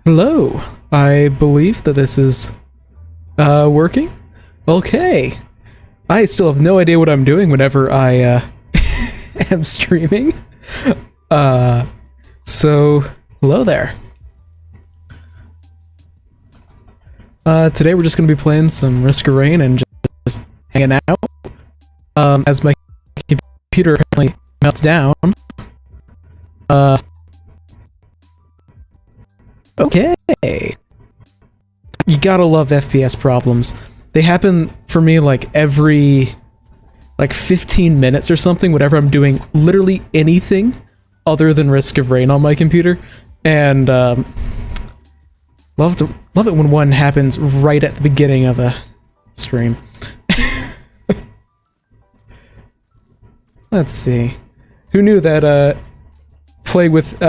Hello. I believe that this is working. Okay. I still have no idea what I'm doing whenever I am streaming. So hello there. Today we're just gonna be playing some Risk of Rain and just hanging out. As my computer apparently melts down. Okay. You gotta love FPS problems. They happen for me like every 15 minutes or something whenever I'm doing literally anything other than Risk of Rain on my computer. And love it when one happens right at the beginning of a stream. Let's see. Who knew that play with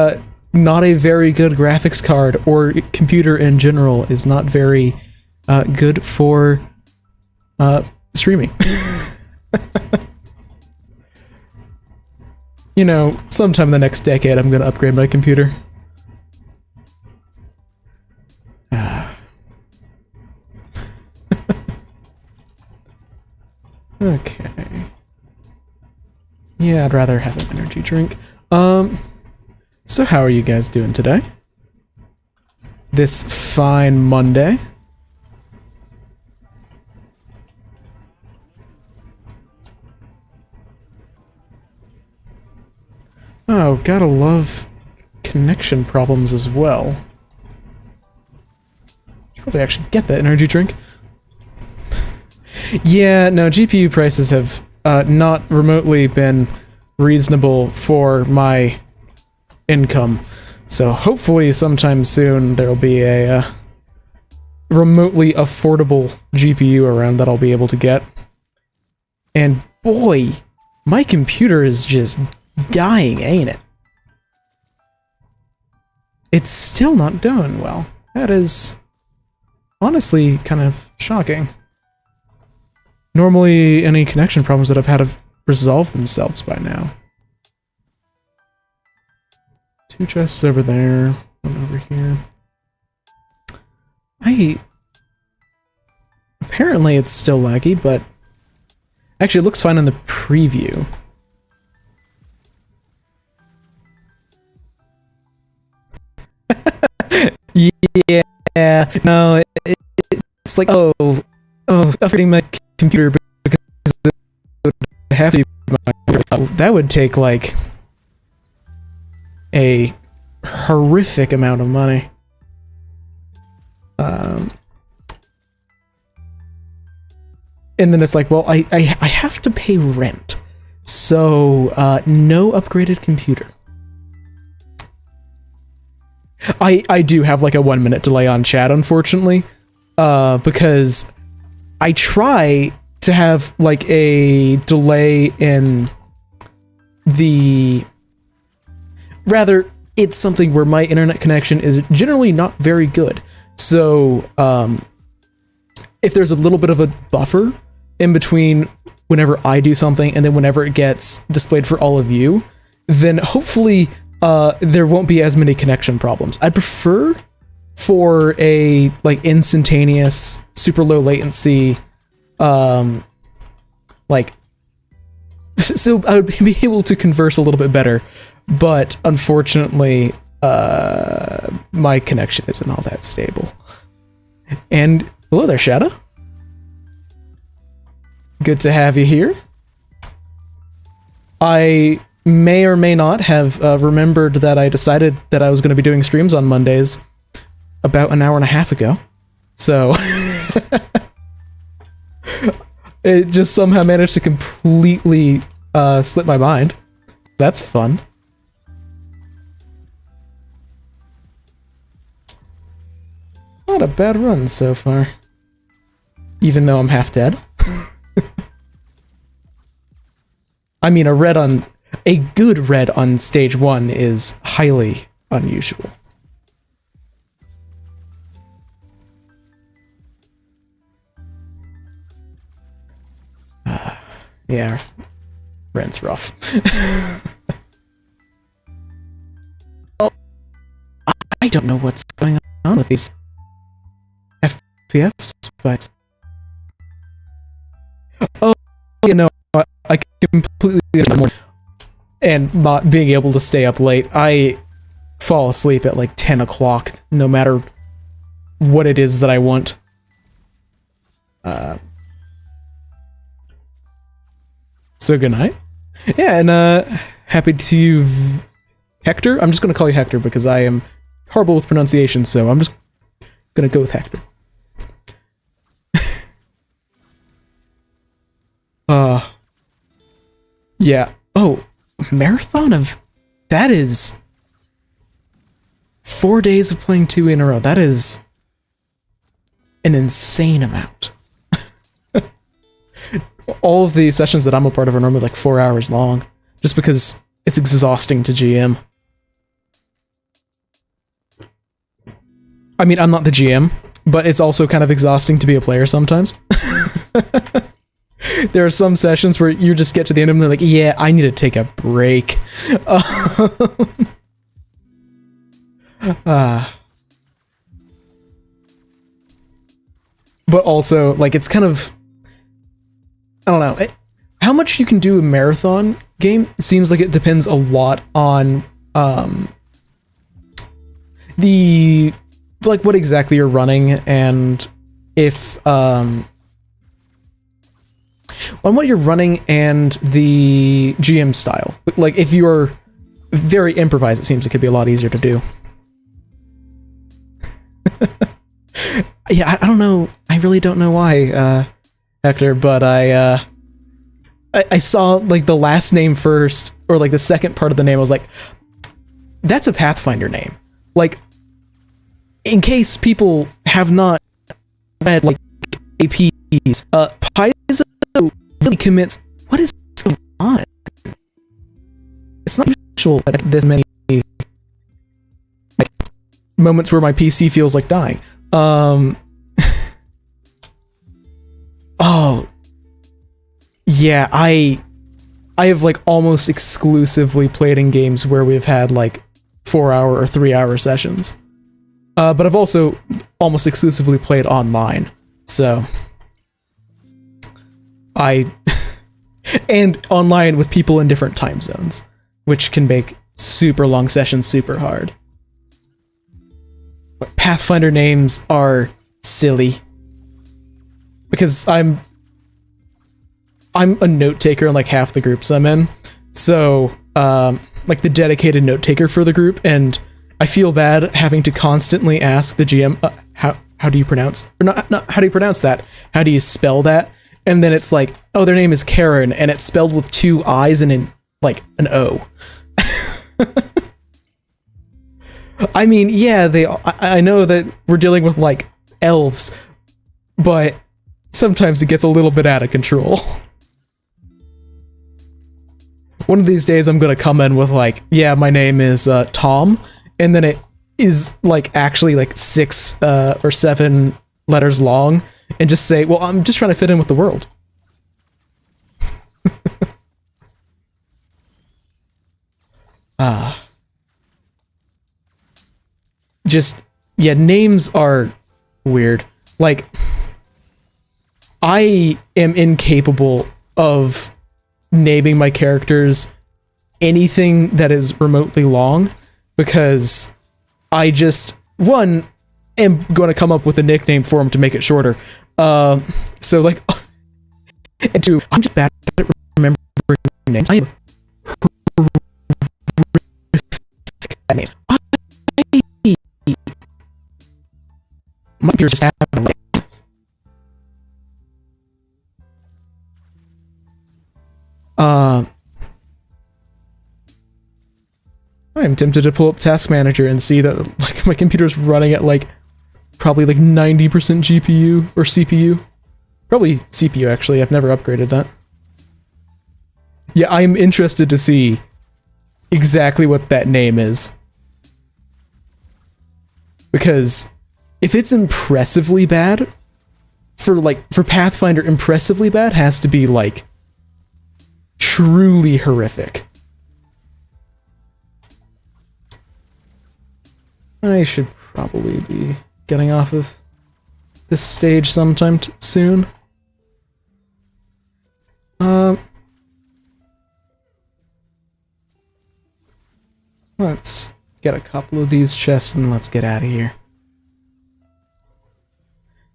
not a very good graphics card or computer in general is not very good for streaming. You know, sometime in the next decade I'm gonna upgrade my computer. Okay. Yeah, I'd rather have an energy drink. So how are you guys doing today? This fine Monday? Oh, gotta love connection problems as well. Should probably actually get that energy drink. Yeah, no, GPU prices have not remotely been reasonable for my income. So hopefully sometime soon there'll be a remotely affordable GPU around that I'll be able to get. And boy, my computer is just dying, ain't it? It's still not doing well. That is honestly kind of shocking. Normally any connection problems that I've had have resolved themselves by now. 2 chests over there, one over here. Apparently it's still laggy, but actually it looks fine in the preview. Yeah, no, it's like, upgrading my computer because it would have to be that would take like a horrific amount of money. And then it's like, well, I have to pay rent, so no upgraded computer. I do have like a 1-minute delay on chat, unfortunately, because I try to have like a delay in the... Rather, it's something where my internet connection is generally not very good. So, if there's a little bit of a buffer in between whenever I do something and then whenever it gets displayed for all of you, then hopefully there won't be as many connection problems. I prefer for a like instantaneous, super low latency, like, so I would be able to converse a little bit better. But unfortunately, my connection isn't all that stable. And hello there, Shadow. Good to have you here. I may or may not have remembered that I decided that I was going to be doing streams on Mondays about an hour and a half ago. So it just somehow managed to completely slip my mind. That's fun. Not a bad run so far. Even though I'm half dead. I mean, a good red on stage 1 is highly unusual. Yeah, rent's rough. Oh, I don't know what's going on. on with these FPS spikes? Oh, you know, I completely understand. And not being able to stay up late, I fall asleep at like 10 o'clock, no matter what it is that I want. So good night. Yeah, and happy to see you, Hector. I'm just gonna call you Hector because I am horrible with pronunciation, so I'm just gonna go with Hector. Yeah. Oh, marathon of... That is... 4 days of playing 2 in a row. That is... an insane amount. All of the sessions that I'm a part of are normally like 4 hours long, just because it's exhausting to GM. I mean, I'm not the GM, but it's also kind of exhausting to be a player sometimes. There are some sessions where you just get to the end of them and they're like, yeah, I need to take a break. But also, like, it's kind of... I don't know. How much you can do a marathon game seems like it depends a lot on the... like, what exactly you're running, and if... on what you're running and the GM style. Like, if you're very improvised, it seems it could be a lot easier to do. Yeah, I don't know. I really don't know why, Hector, but I saw, like, the last name first, or, like, the second part of the name. I was like, that's a Pathfinder name. Like, in case people have not read, like, APs, Paizo really commits... What is going on? It's not usual that this many, like, moments where my PC feels like dying. Oh, yeah, I have, like, almost exclusively played in games where we've had, like, 4-hour or 3-hour sessions. But I've also almost exclusively played online, so... and online with people in different time zones, which can make super long sessions super hard. But Pathfinder names are silly. Because I'm a note taker in like half the groups I'm in. So, like the dedicated note taker for the group, and I feel bad having to constantly ask the GM, how do you pronounce, or not, how do you pronounce that? How do you spell that? And then it's like, oh, their name is Karen, and it's spelled with 2 I's and an O. I mean, yeah, I know that we're dealing with, like, elves, but sometimes it gets a little bit out of control. One of these days I'm gonna come in with, like, yeah, my name is Tom, and then it is, like, actually, like, 6 or 7 letters long, and just say, well, I'm just trying to fit in with the world. Just, yeah, names are weird. Like, I am incapable of naming my characters anything that is remotely long, because I just, one, am going to come up with a nickname for him to make it shorter. So, like, and 2, I'm just bad at remembering names. I am horrific at names. My computer just happened like this. I'm tempted to pull up Task Manager and see that, like, my computer's running at, like, probably, like, 90% GPU or CPU. Probably CPU, actually. I've never upgraded that. Yeah, I'm interested to see exactly what that name is. Because if it's impressively bad, for Pathfinder, impressively bad has to be, like, truly horrific. I should probably be getting off of this stage sometime soon. Let's get a couple of these chests and let's get out of here.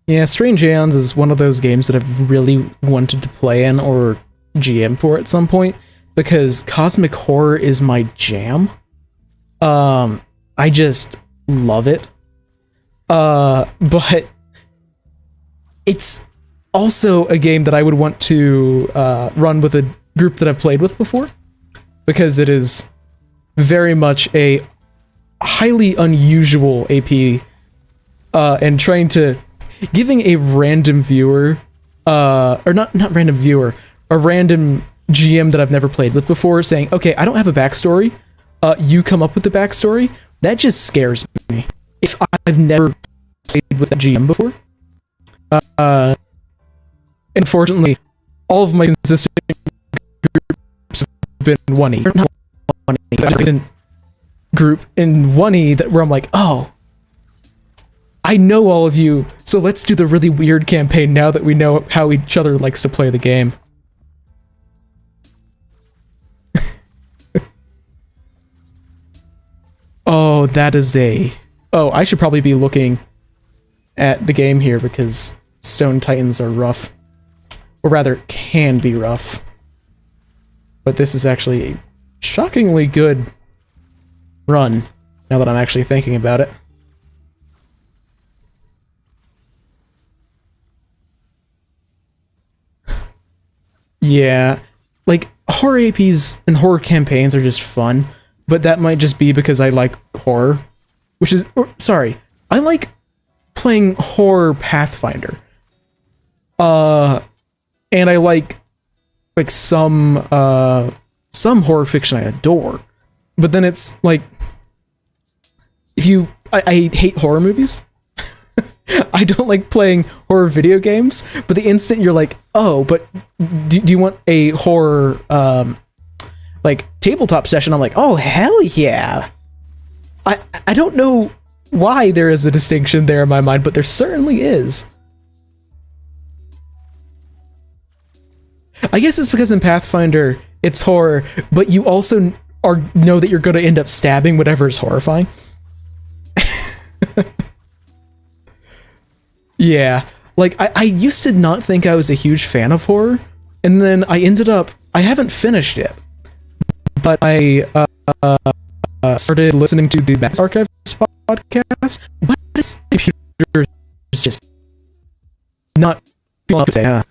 Yeah, Strange Aeons is one of those games that I've really wanted to play in or GM for at some point, because cosmic horror is my jam. I just love it. But it's also a game that I would want to run with a group that I've played with before, because it is very much a highly unusual AP, and trying to giving a random viewer, or not random viewer, a random GM that I've never played with before, saying, okay, I don't have a backstory, you come up with the backstory, that just scares me. If I've never played with a GM before. Unfortunately, all of my consistent groups have been 1E. Or not 1E, group in 1E that where I'm like, oh, I know all of you, so let's do the really weird campaign now that we know how each other likes to play the game. Oh, that is a... Oh, I should probably be looking at the game here, because Stone Titans are rough. Or rather, can be rough. But this is actually a shockingly good run, now that I'm actually thinking about it. Yeah, like, horror APs and horror campaigns are just fun, but that might just be because I like horror. Which is, sorry, I like playing horror Pathfinder. And I like some horror fiction I adore. But then it's like, if you, I hate horror movies. I don't like playing horror video games, but the instant you're like, oh, but do you want a horror, like, tabletop session? I'm like, oh, hell yeah. I don't know why there is a distinction there in my mind, but there certainly is. I guess it's because in Pathfinder, it's horror, but you also know that you're going to end up stabbing whatever is horrifying. Yeah, like, I used to not think I was a huge fan of horror, and then I haven't finished it, but I started listening to the Max Archives podcast. What is computer is just not say,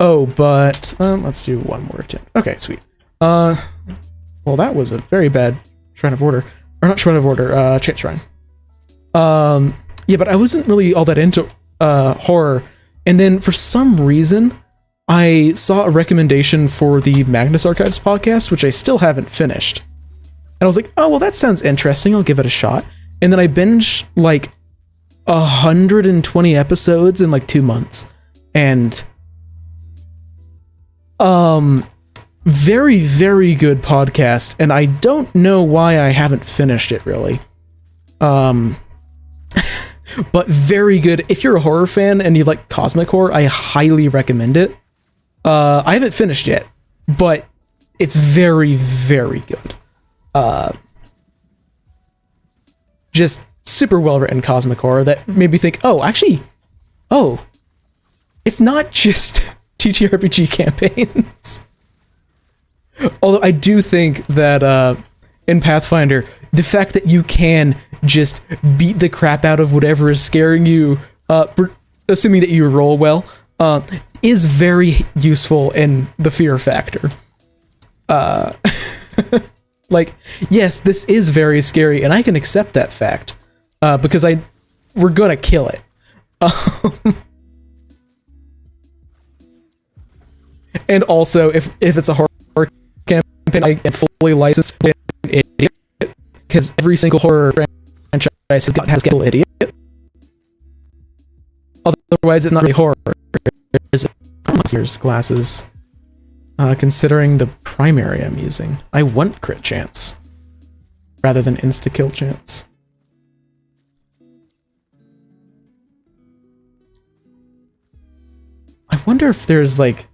oh, but let's do one more attempt. Okay, sweet. Well, that was a very bad Shrine of Order. Or not Shrine of Order, Chant Shrine. Yeah, but I wasn't really all that into horror. And then, for some reason, I saw a recommendation for the Magnus Archives podcast, which I still haven't finished. And I was like, oh, well, that sounds interesting. I'll give it a shot. And then I binged, like, 120 episodes in, like, 2 months. And, very, very good podcast, and I don't know why I haven't finished it, really. But very good. If you're a horror fan and you like cosmic horror, I highly recommend it. I haven't finished yet, but it's very, very good. Just super well-written cosmic horror that made me think, oh, actually, oh, it's not just TTRPG campaigns. Although I do think that in Pathfinder, the fact that you can just beat the crap out of whatever is scaring you, assuming that you roll well, is very useful in the fear factor. Like, yes, this is very scary, and I can accept that fact, because we're gonna kill it. And also, if it's a horror campaign, I am fully licensed to play an idiot, because every single horror franchise has a idiot. Otherwise, it's not a horror. It's monsters, glasses. considering the primary I'm using. I want crit chance rather than insta-kill chance. I wonder if there's like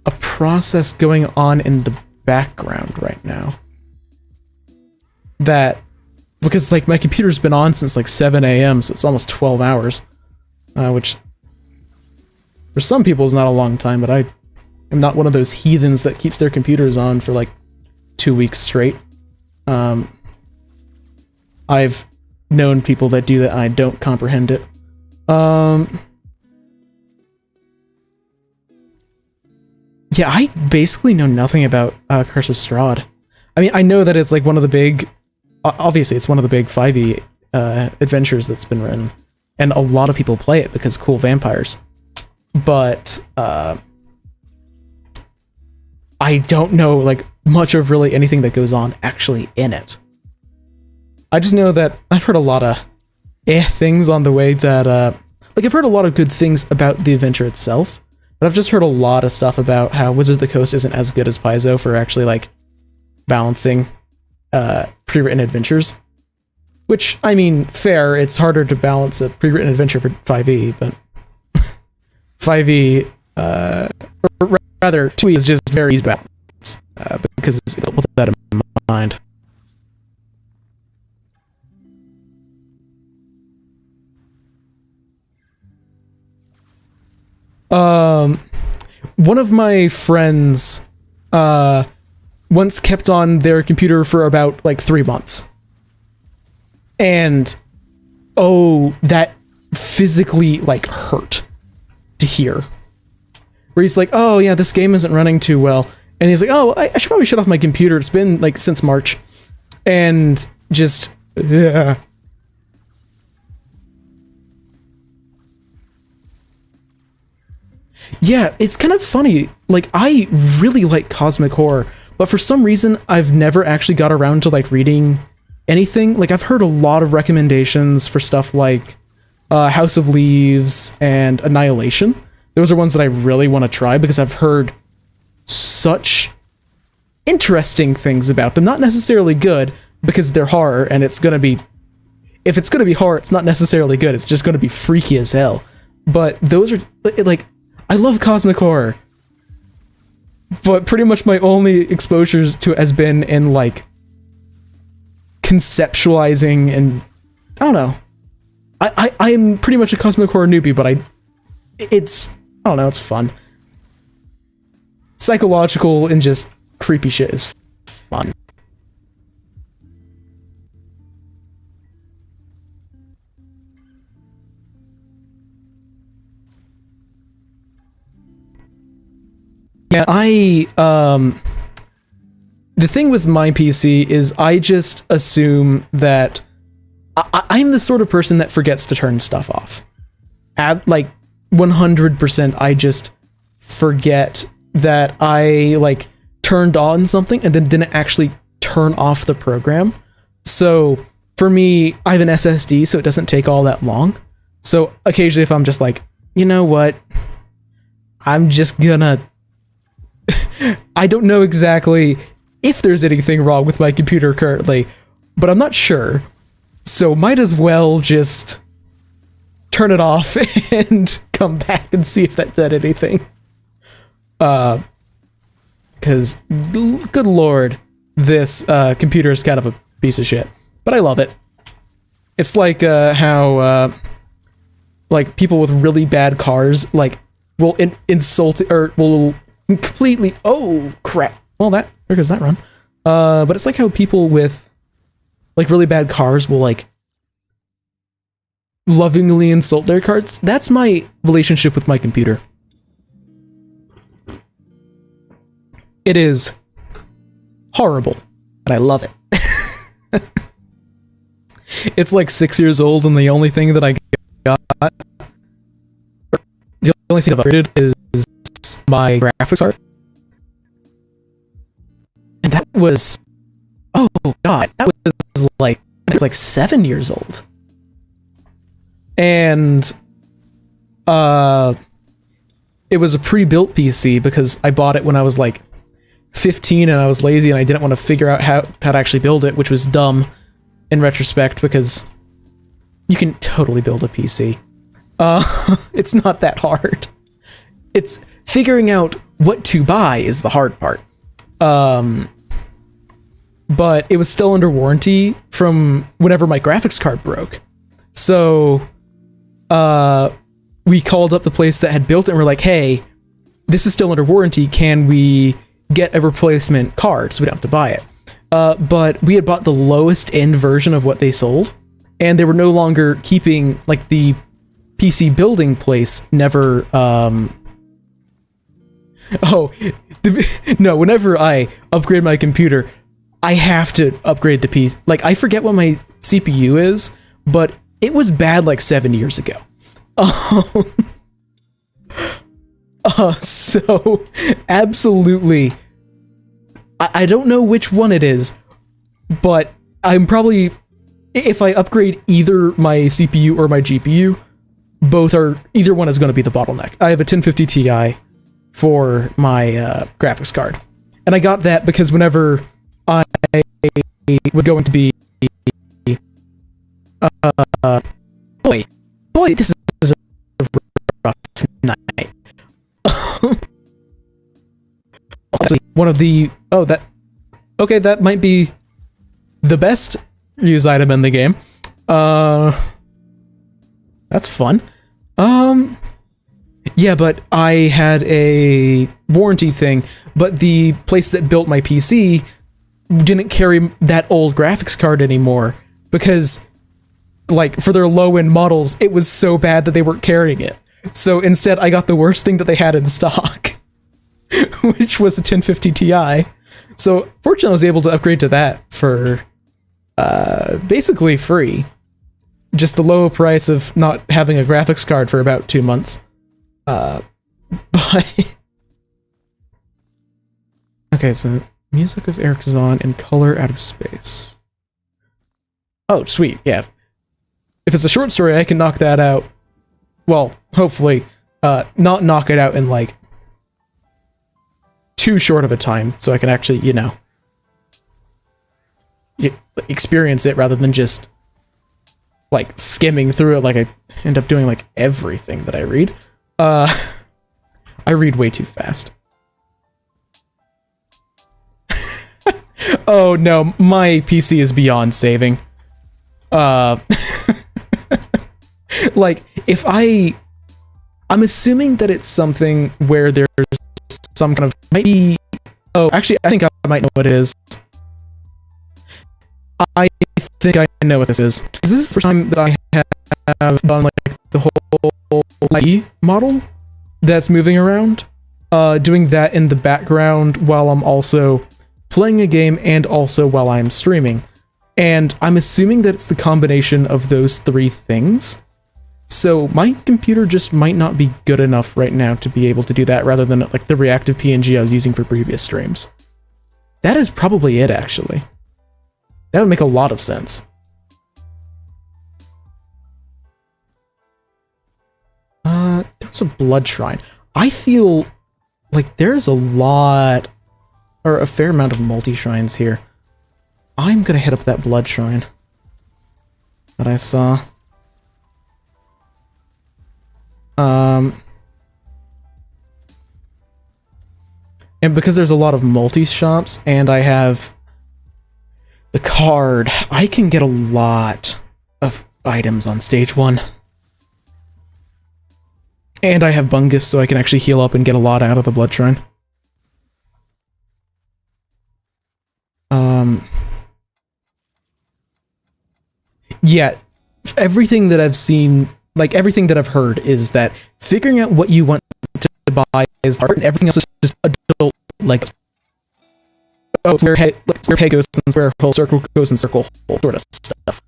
a process going on in the background right now that, because like my computer's been on since like 7 a.m. so it's almost 12 hours, which for some people is not a long time, but I am not one of those heathens that keeps their computers on for like 2 weeks straight. I've known people that do that and I don't comprehend it. Yeah, I basically know nothing about Curse of Strahd. I mean, I know that it's like one of the big, obviously it's one of the big 5e adventures that's been written, and a lot of people play it because cool vampires. But I don't know like much of really anything that goes on actually in it. I just know that I've heard a lot of things on the way that, like I've heard a lot of good things about the adventure itself, but I've just heard a lot of stuff about how Wizards of the Coast isn't as good as Paizo for actually like balancing pre-written adventures. Which, I mean, fair, it's harder to balance a pre-written adventure for 5e, but 5e, or rather 2e is just very easy to balance, because it's with that in mind. One of my friends once kept on their computer for about like 3 months, and oh, that physically like hurt to hear, where he's like, oh yeah, this game isn't running too well, and he's like, oh, I should probably shut off my computer, it's been like since March, and just yeah. Yeah, it's kind of funny. Like, I really like cosmic horror, but for some reason, I've never actually got around to, like, reading anything. Like, I've heard a lot of recommendations for stuff like House of Leaves and Annihilation. Those are ones that I really want to try because I've heard such interesting things about them. Not necessarily good, because they're horror, and it's gonna be... If it's gonna be horror, it's not necessarily good. It's just gonna be freaky as hell. But those are, like... I love cosmic horror, but pretty much my only exposures to it has been in, like, conceptualizing and, I don't know. I'm pretty much a cosmic horror newbie, but it's, I don't know, it's fun. Psychological and just creepy shit is fun. Yeah, the thing with my PC is I just assume that I'm the sort of person that forgets to turn stuff off. Like, 100% I just forget that I, like, turned on something and then didn't actually turn off the program. So, for me, I have an SSD, so it doesn't take all that long. So, occasionally if I'm just like, you know what, I'm just gonna... I don't know exactly if there's anything wrong with my computer currently, but I'm not sure. So might as well just turn it off and come back and see if that did anything. Because, good lord, this computer is kind of a piece of shit. But I love it. It's like how like people with really bad cars like will insult or will completely, oh crap, well that, there goes that run. But it's like how people with like really bad cars will like lovingly insult their cars. That's my relationship with my computer. It is horrible, and I love it. It's like 6 years old, and the only thing that I got, the only thing I've upgraded is my graphics art. And that was, oh god, that was like, it's like 7 years old. And it was a pre-built PC because I bought it when I was like 15 and I was lazy and I didn't want to figure out how to actually build it, which was dumb in retrospect because you can totally build a PC. It's not that hard. It's figuring out what to buy is the hard part. But it was still under warranty from whenever my graphics card broke. So, we called up the place that had built it and we're like, hey, this is still under warranty. Can we get a replacement card so we don't have to buy it? But we had bought the lowest end version of what they sold, and they were no longer keeping, like, the PC building place never, no, whenever I upgrade my computer, I have to upgrade the PC. Like, I forget what my CPU is, but it was bad like 7 years ago. So, absolutely, I don't know which one it is, but I'm probably, if I upgrade either my CPU or my GPU, either one is going to be the bottleneck. I have a 1050 Ti for my graphics card, and I got that because whenever I was going to be, boy, this is a rough night. Actually, one of the that might be the best use item in the game. That's fun. Yeah, but I had a warranty thing, but the place that built my PC didn't carry that old graphics card anymore because, like, for their low-end models, it was so bad that they weren't carrying it. So instead, I got the worst thing that they had in stock, which was a 1050 Ti. So fortunately, I was able to upgrade to that for basically free. Just the low price of not having a graphics card for about 2 months. But okay, so music of Eric Zahn and color out of space. Oh, sweet, yeah. If it's a short story, I can knock that out. Well, hopefully, not knock it out in, like, too short of a time, so I can actually, you know, experience it rather than just, like, skimming through it like I end up doing, like, everything that I read. I read way too fast. Oh no, my PC is beyond saving. Like, if I'm assuming that it's something where there's some kind of, maybe, oh, actually, I think I might know what it is. I think I know what this is. Is this the first time that I have done, like, the whole IE model that's moving around? Doing that in the background while I'm also playing a game and also while I'm streaming. And I'm assuming that it's the combination of those three things. So my computer just might not be good enough right now to be able to do that rather than, like, the reactive PNG I was using for previous streams. That is probably it, actually. That would make a lot of sense. There's a blood shrine. I feel like there's a lot, or a fair amount of multi-shrines here. I'm gonna hit up that blood shrine that I saw. And because there's a lot of multi-shops, and I have the card, I can get a lot of items on stage 1. And I have Bungus, so I can actually heal up and get a lot out of the blood shrine. Yeah, everything that I've seen, like, everything that I've heard is that figuring out what you want to buy is hard, and everything else is just adult, like, oh, square peg goes in square hole, circle goes in circle hole, sort of stuff.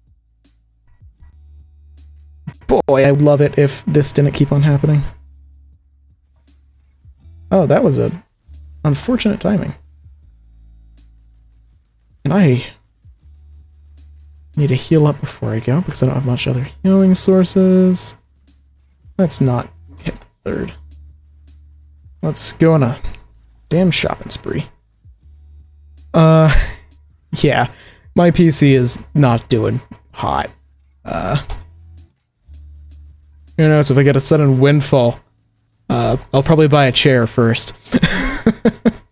Boy, I would love it if this didn't keep on happening. Oh, that was a unfortunate timing. And I need to heal up before I go, because I don't have much other healing sources. Let's not hit the third. let's go on a damn shopping spree. Yeah, my PC is not doing hot. Who knows, if I get a sudden windfall, I'll probably buy a chair first.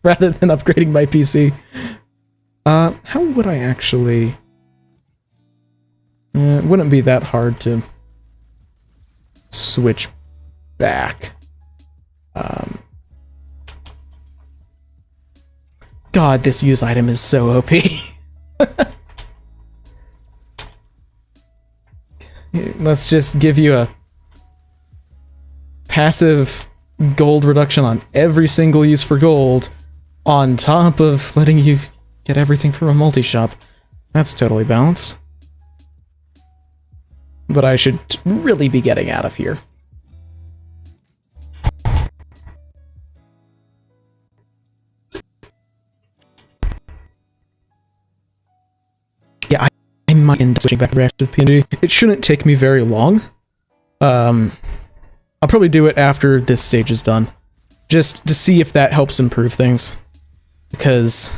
Rather than upgrading my PC. How would I actually... it wouldn't be that hard to switch back. God, this use item is so OP. Let's just give you a passive gold reduction on every single use for gold, on top of letting you get everything from a multi-shop. That's totally balanced. But I should really be getting out of here. Yeah, I might end up switching back to reactive PNG. It shouldn't take me very long. I'll probably do it after this stage is done, just to see if that helps improve things. Because,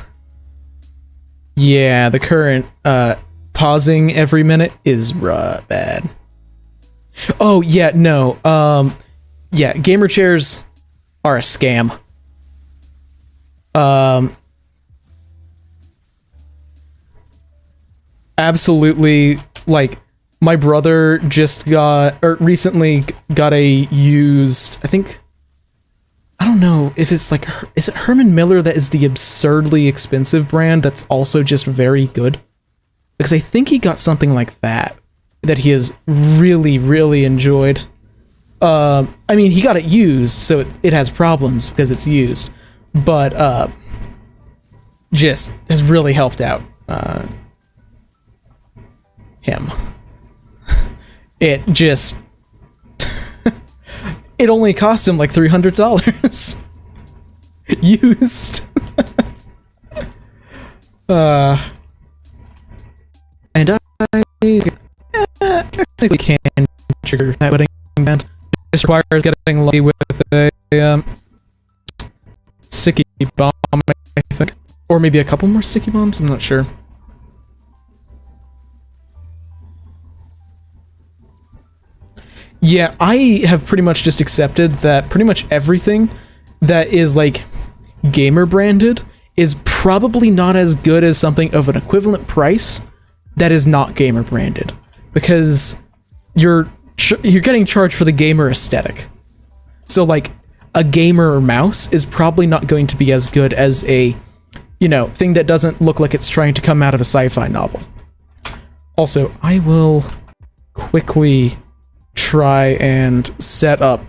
yeah, the current pausing every minute is bad. Oh, yeah, no. Yeah, gamer chairs are a scam. Absolutely, like, my brother just recently got a used, I think, I don't know if it's like, is it Herman Miller that is the absurdly expensive brand that's also just very good? Because I think he got something like that he has really, really enjoyed. I mean, he got it used, so it has problems because it's used, but just has really helped out him. It just... it only cost him like $300. Used. And I technically can trigger that wedding band. This requires getting lucky with a sticky bomb, I think. Or maybe a couple more sticky bombs, I'm not sure. Yeah, I have pretty much just accepted that pretty much everything that is, like, gamer branded is probably not as good as something of an equivalent price that is not gamer branded. Because you're getting charged for the gamer aesthetic. So, like, a gamer mouse is probably not going to be as good as a, you know, thing that doesn't look like it's trying to come out of a sci-fi novel. Also, I will quickly try and set up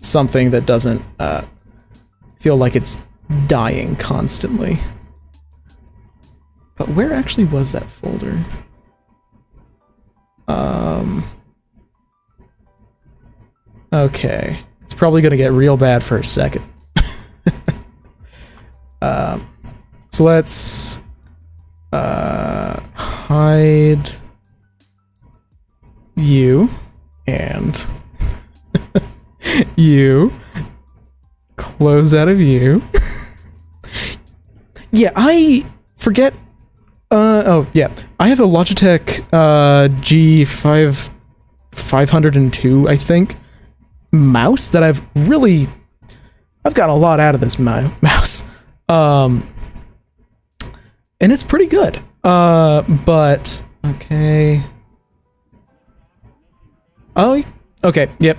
something that doesn't feel like it's dying constantly. But where actually was that folder? Okay. It's probably gonna get real bad for a second. So let's hide you and you, close out of you. Yeah, I forget. Oh yeah, I have a Logitech G5 502, I think, mouse that I've gotten a lot out of this mouse. And it's pretty good. But okay. Oh, okay, yep.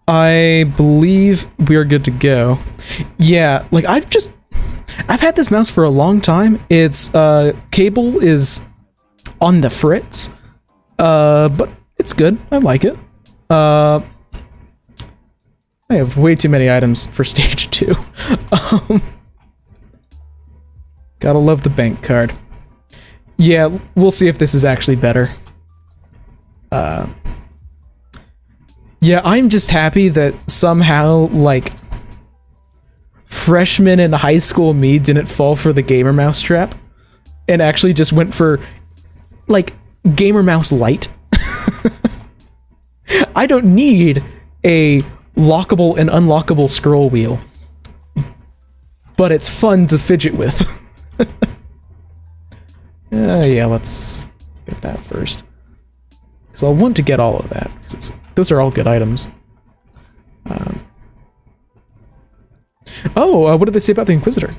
I believe we're good to go. Yeah, like I've had this mouse for a long time. Its cable is on the fritz. But it's good. I like it. I have way too many items for stage 2. Gotta love the bank card. Yeah, we'll see if this is actually better. Yeah, I'm just happy that somehow, like, freshman in high school me didn't fall for the gamer mouse trap and actually just went for, like, gamer mouse light. I don't need a lockable and unlockable scroll wheel, but it's fun to fidget with. Yeah, let's get that first, because I'll want to get all of that, because those are all good items. What did they say about the Inquisitor?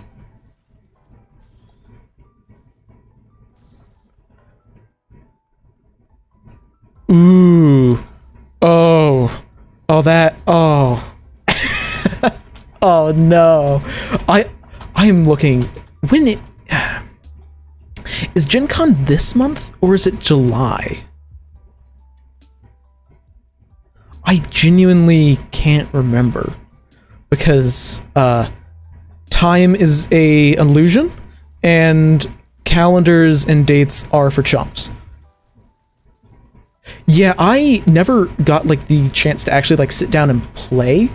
Ooh. Oh, that. Oh. Oh no. I am looking. When it is Gen Con this month or is it July? I genuinely can't remember, because time is a illusion and calendars and dates are for chumps. Yeah, I never got like the chance to actually like sit down and play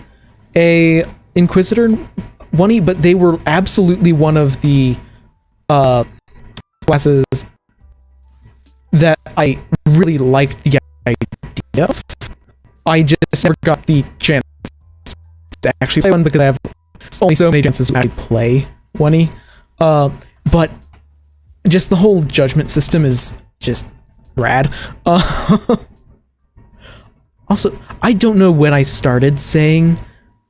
a Inquisitor 1E, but they were absolutely one of the classes that I really liked the idea of. I just never got the chance to actually play one because I have only so many chances to actually play 1E. But just the whole judgment system is just rad. Also, I don't know when I started saying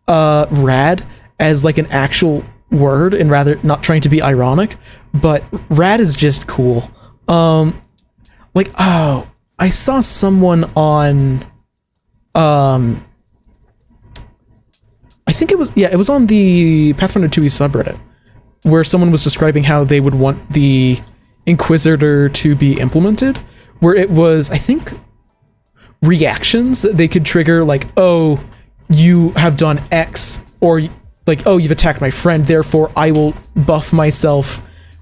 rad as like an actual word and rather not trying to be ironic, but rad is just cool. Like, oh, I saw someone on I think it was on the Pathfinder 2e subreddit where someone was describing how they would want the Inquisitor to be implemented, where it was, I think, reactions that they could trigger, like, oh, you have done X, or like, oh, you've attacked my friend, therefore I will buff myself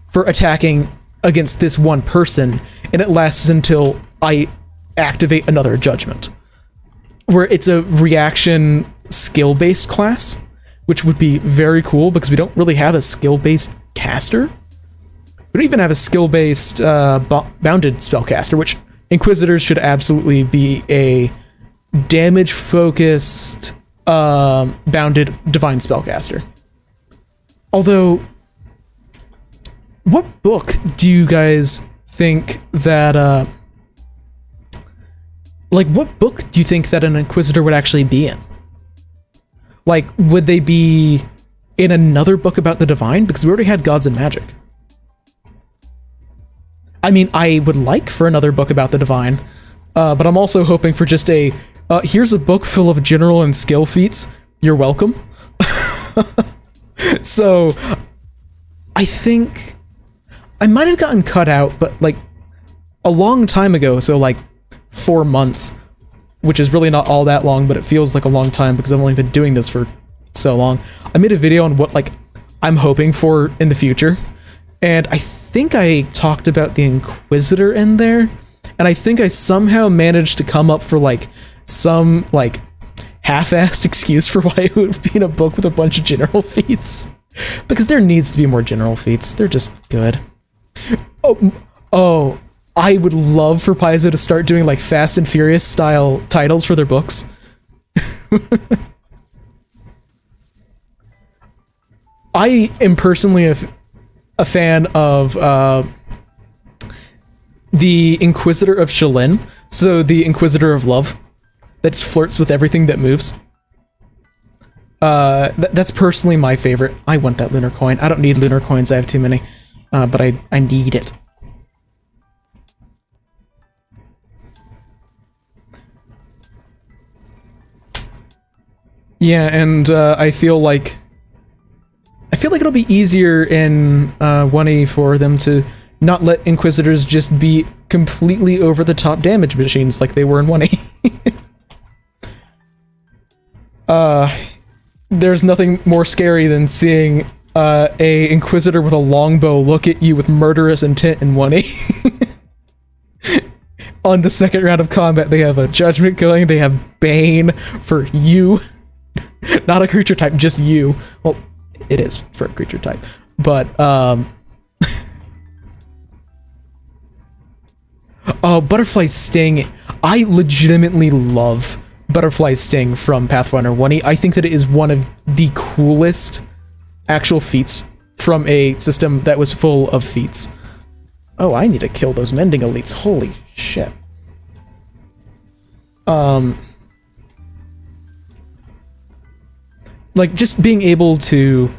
for attacking against this one person, and it lasts until I activate another judgment. Where it's a reaction skill-based class, which would be very cool because we don't really have a skill-based caster. We don't even have a skill-based bounded spellcaster, which Inquisitors should absolutely be a damage-focused bounded divine spellcaster. Although, what book do you guys think that like, what book do you think that an Inquisitor would actually be in? Like, would they be in another book about the Divine? Because we already had Gods and Magic. I mean, I would like for another book about the Divine, but I'm also hoping for just a, here's a book full of general and skill feats, you're welcome. So, I think I might have gotten cut out, but like, a long time ago, so like 4 months, which is really not all that long, but it feels like a long time because I've only been doing this for so long. I made a video on what like I'm hoping for in the future, and I think I talked about the Inquisitor in there, and I think I somehow managed to come up for like some like half-assed excuse for why it would be in a book with a bunch of general feats, because there needs to be more general feats. They're just good. Oh, I would love for Paizo to start doing like Fast and Furious style titles for their books. I am personally a fan of the Inquisitor of Shalyn, so the Inquisitor of Love, that flirts with everything that moves. That's personally my favorite. I want that lunar coin. I don't need lunar coins, I have too many, but I need it. Yeah, and I feel like it'll be easier in 1E for them to not let Inquisitors just be completely over-the-top damage machines like they were in 1E. There's nothing more scary than seeing a Inquisitor with a longbow look at you with murderous intent in 1E. On the second round of combat, they have a judgment going, they have Bane for you. Not a creature type, just you. Well, it is for a creature type, but oh, Butterfly Sting. I legitimately love Butterfly Sting from Pathfinder 1E. I think that it is one of the coolest actual feats from a system that was full of feats. Oh, I need to kill those mending elites. Holy shit. Like, just being able to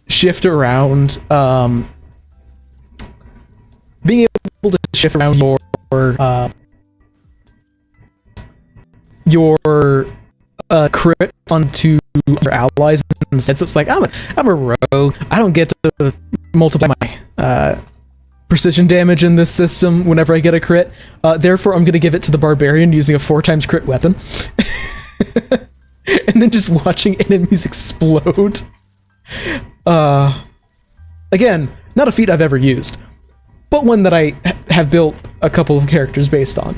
shift around, being able to shift around your crits onto your allies instead. So it's like, I'm a rogue. I don't get to multiply my precision damage in this system whenever I get a crit. Therefore, I'm going to give it to the barbarian using a 4x crit weapon. And then just watching enemies explode. Again, not a feat I've ever used, but one that I have built a couple of characters based on.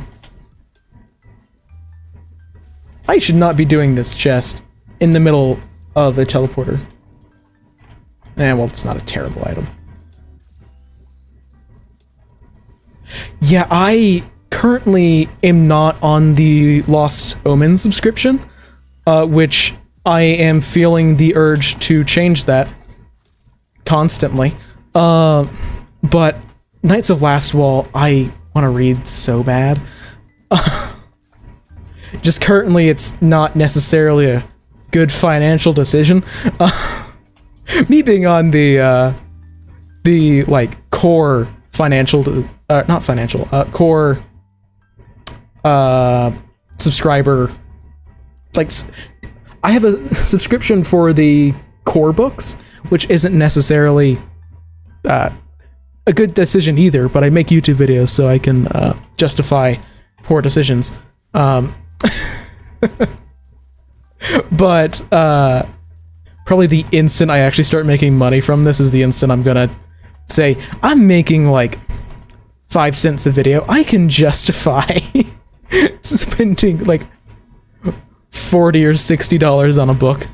I should not be doing this chest in the middle of a teleporter. Well, it's not a terrible item. Yeah, I currently am not on the Lost Omen subscription, which I am feeling the urge to change that constantly. But Knights of Last Wall, I want to read so bad. Just currently, it's not necessarily a good financial decision. Me being on the like core financial, not financial, core subscriber. Like, I have a subscription for the core books, which isn't necessarily a good decision either. But I make YouTube videos so I can justify poor decisions. But probably the instant I actually start making money from this is the instant I'm gonna say, I'm making like 5 cents a video. I can justify spending like $40 or $60 on a book.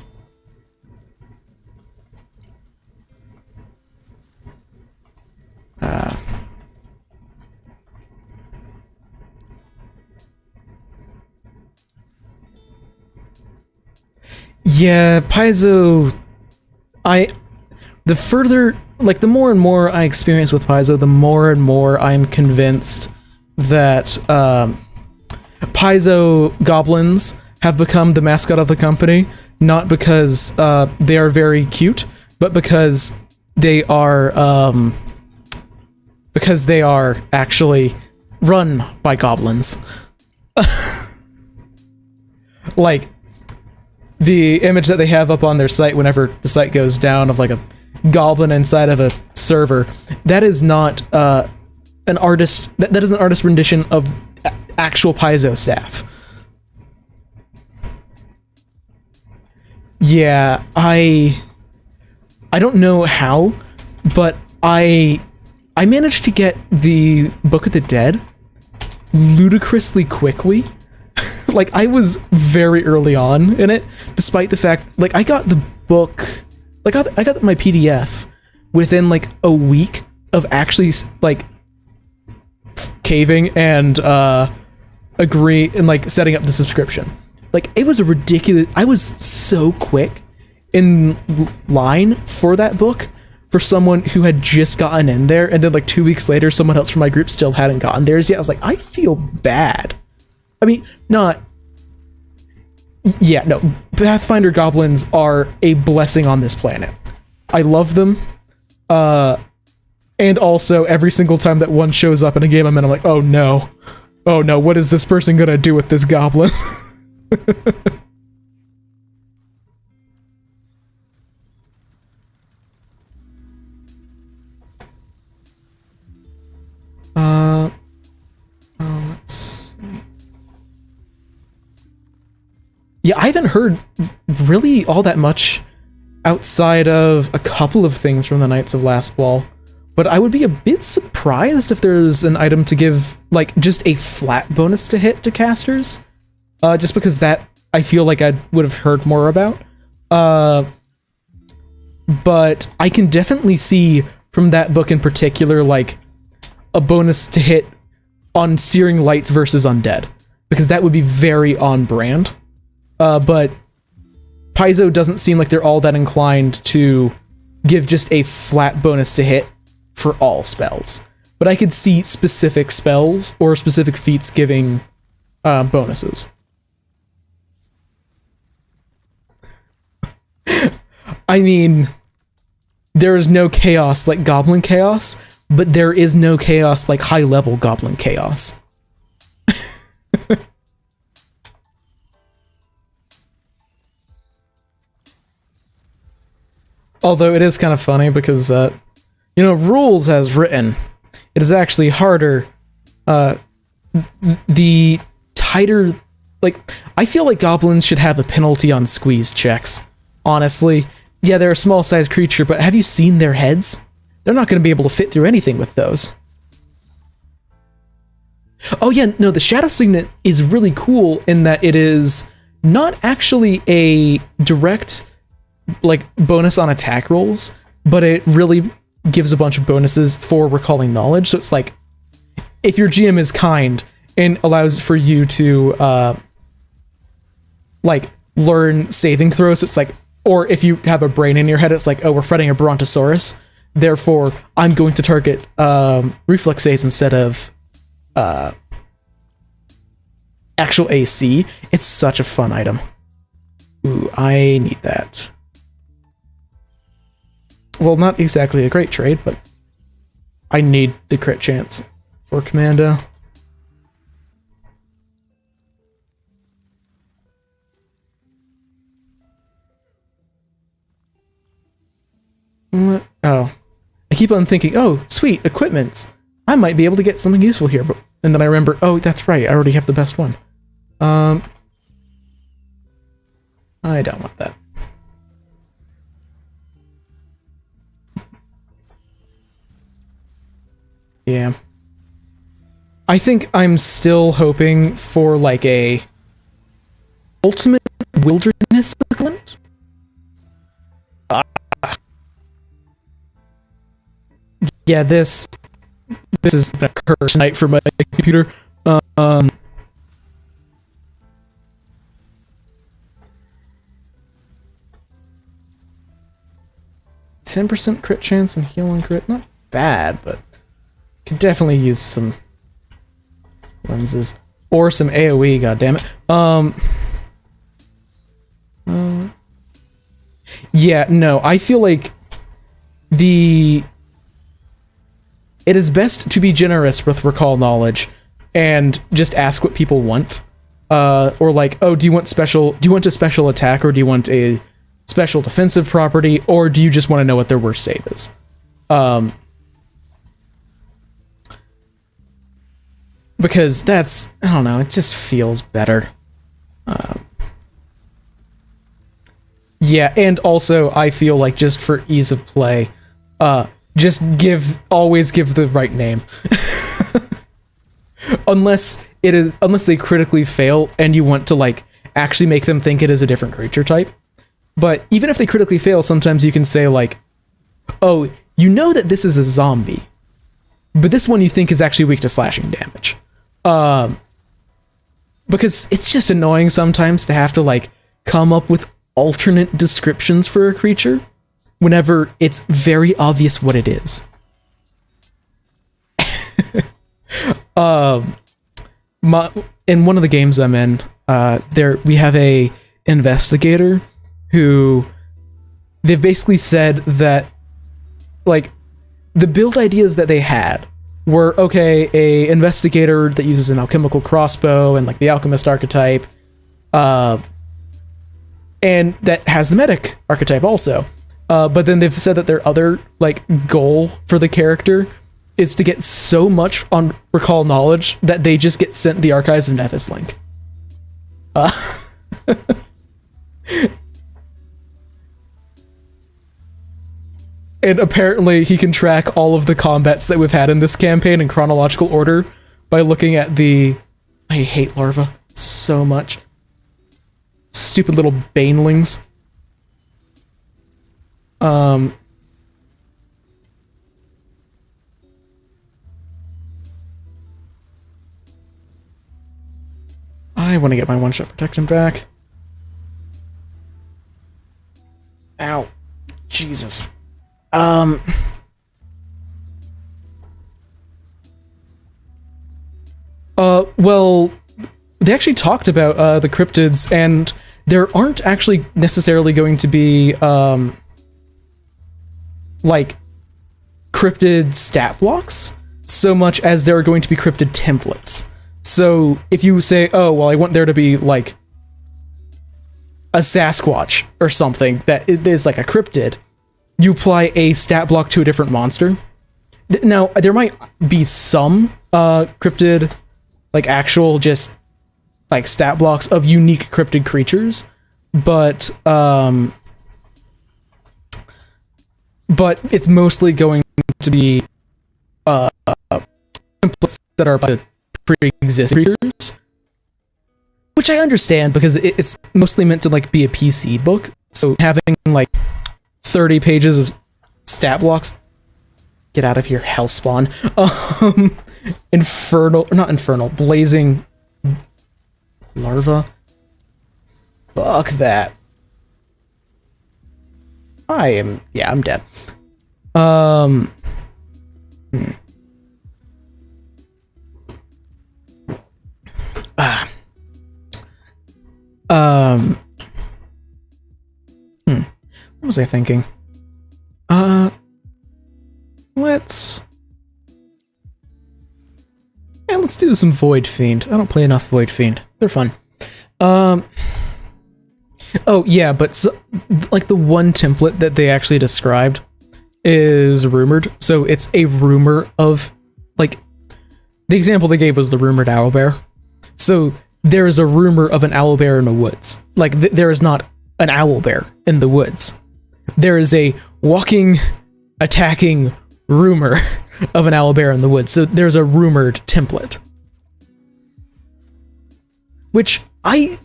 Yeah, Paizo, the more and more I experience with Paizo, the more and more I'm convinced that Paizo goblins have become the mascot of the company, not because they are very cute, but because they are actually run by goblins. Like, the image that they have up on their site whenever the site goes down of like a goblin inside of a server, that is not an artist. That is an artist rendition of actual Paizo staff. Yeah, I don't know how, but I managed to get the Book of the Dead ludicrously quickly. Like, I was very early on in it, despite the fact, like, I got the book, like, I got my PDF within, like, a week of actually, like, caving and, agree, and, like, setting up the subscription. Like, it was a ridiculous, I was so quick in line for that book for someone who had just gotten in there, and then, like, 2 weeks later, someone else from my group still hadn't gotten theirs yet. I was like, I feel bad. I mean, not... Yeah, no. Pathfinder goblins are a blessing on this planet. I love them. And also, every single time that one shows up in a game I'm in, I'm like, oh no. Oh no, what is this person gonna do with this goblin? Let's see. Yeah, I haven't heard really all that much outside of a couple of things from the Knights of Last Wall, but I would be a bit surprised if there's an item to give, like, just a flat bonus to hit to casters, just because that I feel like I would have heard more about. But I can definitely see from that book in particular, like, a bonus to hit on Searing Lights versus Undead. because that would be very on brand. But Paizo doesn't seem like they're all that inclined to give just a flat bonus to hit for all spells. But I could see specific spells or specific feats giving bonuses. I mean, there is no chaos like Goblin Chaos, but there is no chaos like high-level Goblin Chaos. Although it is kind of funny because, rules as written, it is actually harder. The tighter, I feel like goblins should have a penalty on squeeze checks, honestly. Yeah, they're a small-sized creature, but have you seen their heads? They're not going to be able to fit through anything with those. Oh yeah, no, the Shadow Signet is really cool in that it is not actually a direct bonus on attack rolls, but it really gives a bunch of bonuses for recalling knowledge. So it's like, if your GM is kind and allows for you to learn saving throws, so it's like, or if you have a brain in your head, it's like, oh, we're fighting a Brontosaurus, therefore I'm going to target reflex saves instead of actual AC. It's such a fun item. Ooh, I need that. Well, not exactly a great trade, but I need the crit chance for Commando. Oh, I keep on thinking, oh, sweet, equipments. I might be able to get something useful here, and then I remember, oh, that's right, I already have the best one. I don't want that. Yeah. I think I'm still hoping for a ultimate wilderness equivalent. Yeah, this is a curse night for my computer. 10% crit chance and heal on crit, not bad, but could definitely use some lenses or some AoE. Goddammit. Yeah, no, I feel like it is best to be generous with recall knowledge and just ask what people want. Or oh, do you want a special attack, or do you want a special defensive property, or do you just want to know what their worst save is? Because that's, I don't know, it just feels better. Yeah, and also I feel like just for ease of play, just always give the right name. Unless they critically fail and you want to actually make them think it is a different creature type. But even if they critically fail, sometimes you can say oh, you know that this is a zombie, but this one you think is actually weak to slashing damage. Because it's just annoying sometimes to have to come up with alternate descriptions for a creature whenever it's very obvious what it is. In one of the games I'm in, we have a investigator who they've basically said that the build ideas that they had were, okay, a investigator that uses an alchemical crossbow and the alchemist archetype, and that has the medic archetype also. But then they've said that their other goal for the character is to get so much on recall knowledge that they just get sent the Archives of Nethys link. And apparently he can track all of the combats that we've had in this campaign in chronological order by looking at I hate larvae so much. Stupid little banelings. I want to get my one-shot protection back. Ow. Jesus. Well, they actually talked about the cryptids, and there aren't actually necessarily going to be like cryptid stat blocks so much as there are going to be cryptid templates. So if you say, oh, well, I want there to be like a Sasquatch or something that is like a cryptid, you apply a stat block to a different monster. Now, there might be some cryptid, like actual just like stat blocks of unique cryptid creatures, but it's mostly going to be templates that are by pre-existing creatures, which I understand because it's mostly meant to like be a PC book. So having like 30 pages of stat blocks, get out of here, Hellspawn. Blazing larva. Fuck that. I'm dead. What was I thinking? Let's do some Void Fiend. I don't play enough Void Fiend. They're fun. Oh yeah, but like the one template that they actually described is rumored. So it's a rumor of, like, the example they gave was the rumored owlbear. So there is a rumor of an owlbear in the woods. Like, there is not an owlbear in the woods. There is a walking, attacking rumor of an owlbear in the woods. So there's a rumored template. Which I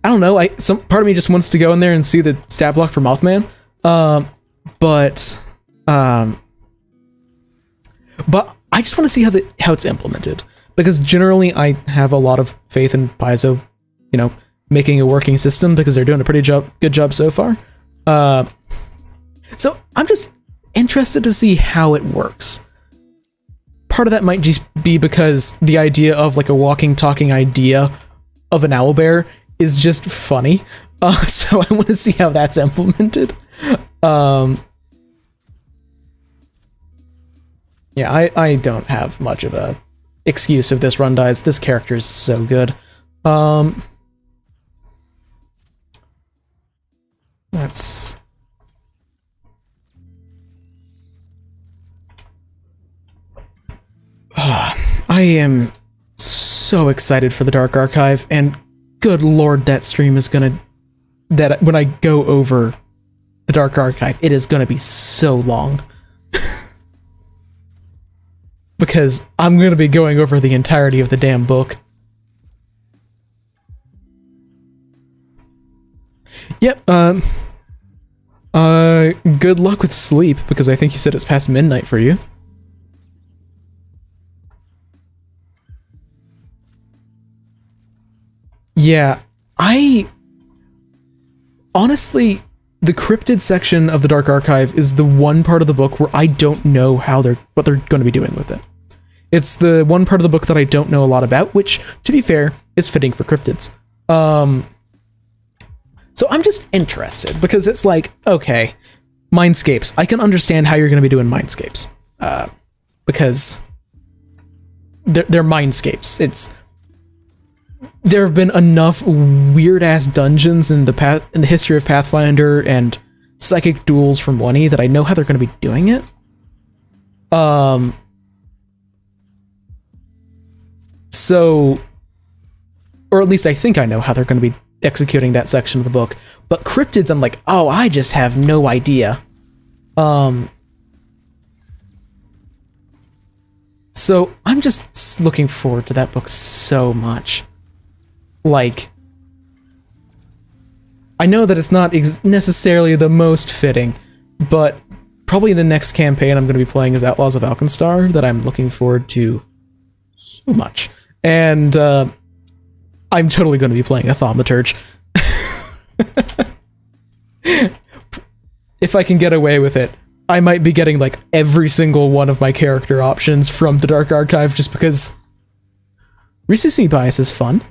don't know. Some part of me just wants to go in there and see the stat block for Mothman. But I just want to see how it's implemented, because generally I have a lot of faith in Paizo, making a working system, because they're doing a pretty good job so far. So I'm just interested to see how it works. Part of that might just be because the idea of like a walking, talking idea of an owlbear is just funny. So I want to see how that's implemented. Yeah, I don't have much of a excuse if this run dies. This character is so good. That's... I am so excited for the Dark Archive, and good lord, that stream is gonna... That when I go over the Dark Archive, it is gonna be so long. Because I'm gonna be going over the entirety of the damn book. Yep, good luck with sleep, because I think you said it's past midnight for you. Yeah, honestly, the cryptid section of the Dark Archive is the one part of the book where I don't know what they're going to be doing with it. It's the one part of the book that I don't know a lot about, which, to be fair, is fitting for cryptids. So I'm just interested, because it's like, okay, Mindscapes. I can understand how you're going to be doing Mindscapes. Because they're Mindscapes. There have been enough weird-ass dungeons in the history of Pathfinder and psychic duels from 1E that I know how they're going to be doing it. So, or at least I think I know how they're going to be executing that section of the book. But cryptids, I'm like, oh, I just have no idea. So I'm just looking forward to that book so much. Like, I know that it's not necessarily the most fitting, but probably the next campaign I'm going to be playing is Outlaws of Alkenstar, that I'm looking forward to so much. And I'm totally going to be playing a thaumaturge. If I can get away with it, I might be getting like every single one of my character options from the Dark Archive just because recency bias is fun.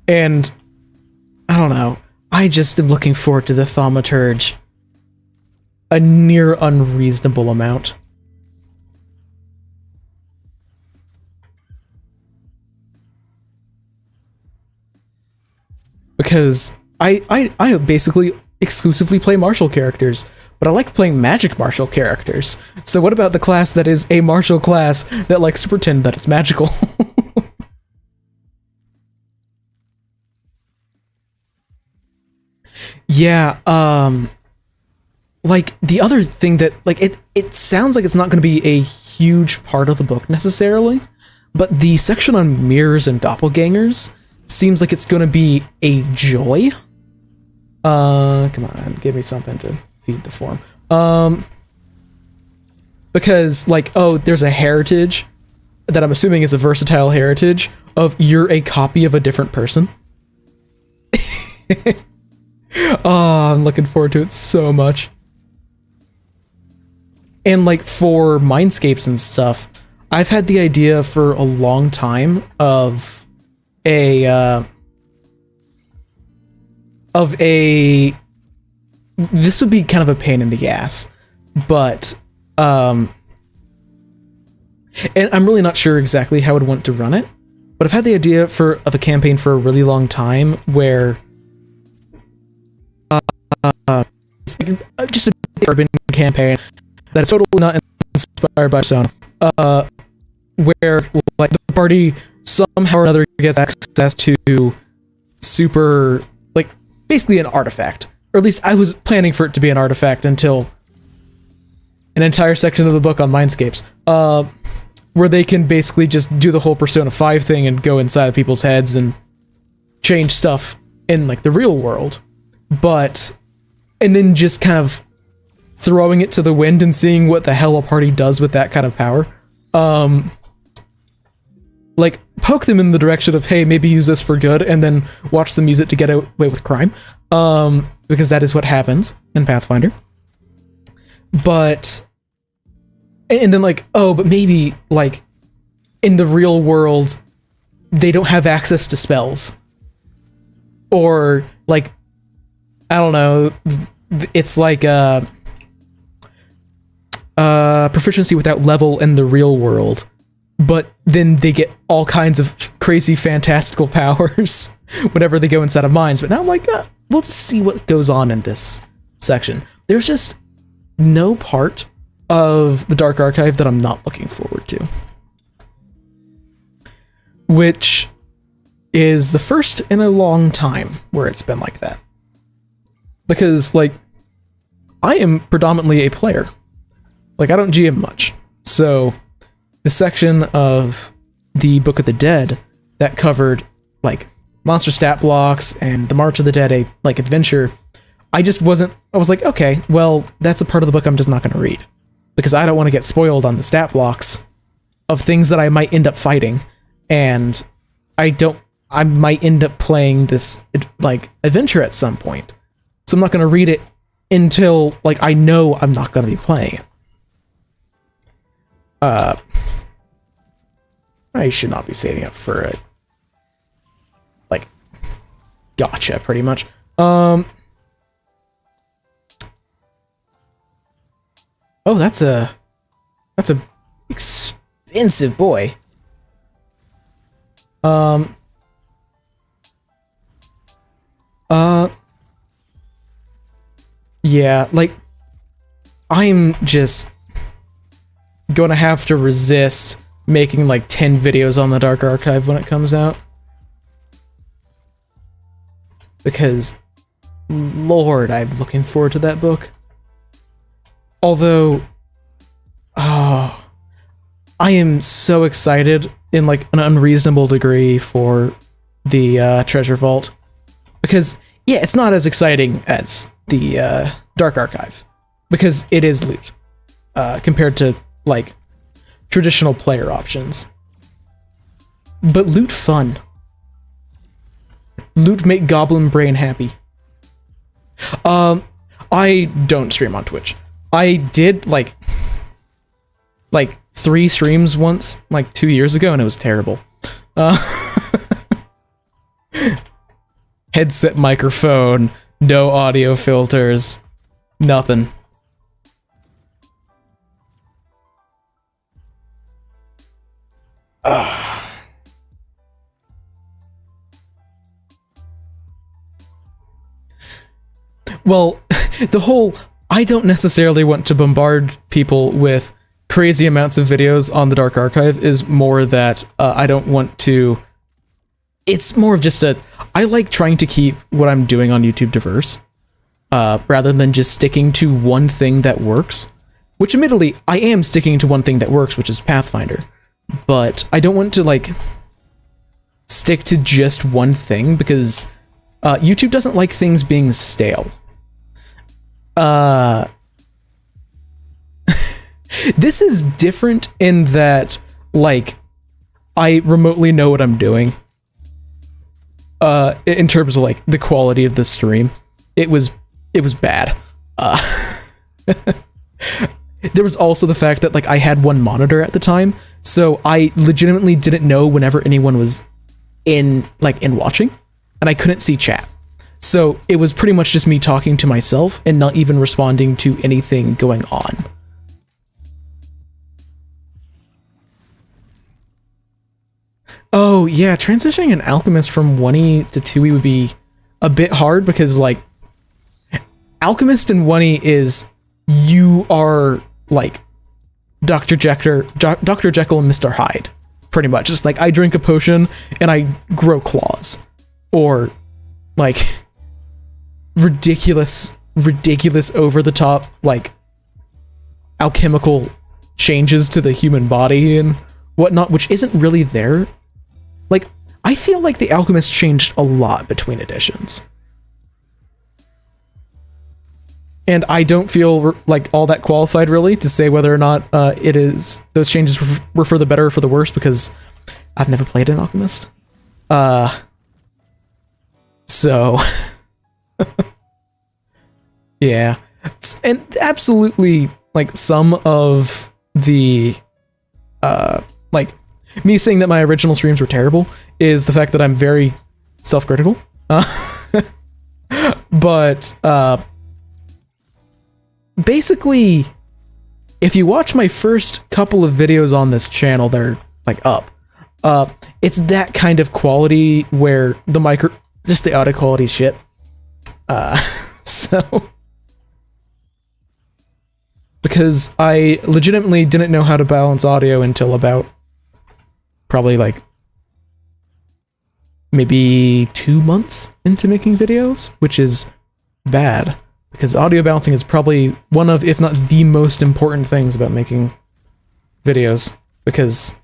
And I don't know. I just am looking forward to the thaumaturge a near unreasonable amount. Because I basically exclusively play martial characters, but I like playing magic martial characters. So what about the class that is a martial class that likes to pretend that it's magical? Yeah, like, the other thing that, like, it sounds like it's not going to be a huge part of the book necessarily, but the section on mirrors and doppelgangers seems like it's going to be a joy. Come on, give me something to feed the form. Because, like, oh, there's a heritage that I'm assuming is a versatile heritage of you're a copy of a different person. Oh, I'm looking forward to it so much. And, like, for mindscapes and stuff, I've had the idea for a long time of a this would be kind of a pain in the ass, but and I'm really not sure exactly how I'd want to run it, but I've had the idea of a campaign for a really long time where it's like just a urban campaign that's totally not inspired by Persona, where, like, the party somehow or another gets access to super, like, basically an artifact. Or at least I was planning for it to be an artifact until an entire section of the book on Mindscapes, where they can basically just do the whole Persona 5 thing and go inside of people's heads and change stuff in, like, the real world. And then just kind of throwing it to the wind and seeing what the hell a party does with that kind of power. Like, poke them in the direction of, hey, maybe use this for good, and then watch them use it to get away with crime. Because that is what happens in Pathfinder. But, and then, like, oh, but maybe, like, in the real world, they don't have access to spells. Or, like, I don't know, it's like proficiency without level in the real world, but then they get all kinds of crazy fantastical powers whenever they go inside of mines. But now I'm like, we'll just see what goes on in this section. There's just no part of the Dark Archive that I'm not looking forward to. Which is the first in a long time where it's been like that. Because, like, I am predominantly a player. Like, I don't GM much. So, the section of the Book of the Dead that covered, like, monster stat blocks and the March of the Dead, adventure, I was like, okay, well, that's a part of the book I'm just not going to read. Because I don't want to get spoiled on the stat blocks of things that I might end up fighting. And I might end up playing this, like, adventure at some point. So I'm not going to read it until, like, I know I'm not going to be playing it. I should not be saving up for it. Like, gotcha, pretty much. Oh, that's a expensive boy. Yeah, like, I'm just gonna have to resist making, like, 10 videos on the Dark Archive when it comes out. Because, Lord, I'm looking forward to that book. Although, oh, I am so excited in, like, an unreasonable degree for the Treasure Vault. Because, yeah, it's not as exciting as the Dark Archive. Because it is loot. compared to like traditional player options. But loot fun. Loot make Goblin Brain happy. I don't stream on Twitch. I did like 3 streams once, like 2 years ago, and it was terrible. Headset microphone, no audio filters, nothing. Well, the whole I don't necessarily want to bombard people with crazy amounts of videos on the Dark Archive is more that I don't want to. It's more of just I like trying to keep what I'm doing on YouTube diverse, rather than just sticking to one thing that works. Which, admittedly, I am sticking to one thing that works, which is Pathfinder. But I don't want to, like, stick to just one thing, because YouTube doesn't like things being stale. This is different in that, like, I remotely know what I'm doing. In terms of, like, the quality of the stream. It was bad. There was also the fact that, like, I had one monitor at the time, so I legitimately didn't know whenever anyone was in watching, and I couldn't see chat. So it was pretty much just me talking to myself and not even responding to anything going on. Oh, yeah, transitioning an alchemist from 1E to 2E would be a bit hard because, like, alchemist in 1E is you are, like, Dr. Jekyll and Mr. Hyde, pretty much. Just like, I drink a potion and I grow claws. Or, like, ridiculous over-the-top, like, alchemical changes to the human body and whatnot, which isn't really there. Like, I feel like the Alchemist changed a lot between editions. And I don't feel like all that qualified, really, to say whether or not those changes were for the better or for the worse, because I've never played an Alchemist. So... yeah. And absolutely, like, some of the, like, me saying that my original streams were terrible is the fact that I'm very self-critical. But, basically, if you watch my first couple of videos on this channel, they're, like, up. It's that kind of quality where just the audio quality is shit. So... because I legitimately didn't know how to balance audio until about probably like maybe 2 months into making videos, which is bad because audio balancing is probably one of, if not the most important things about making videos, because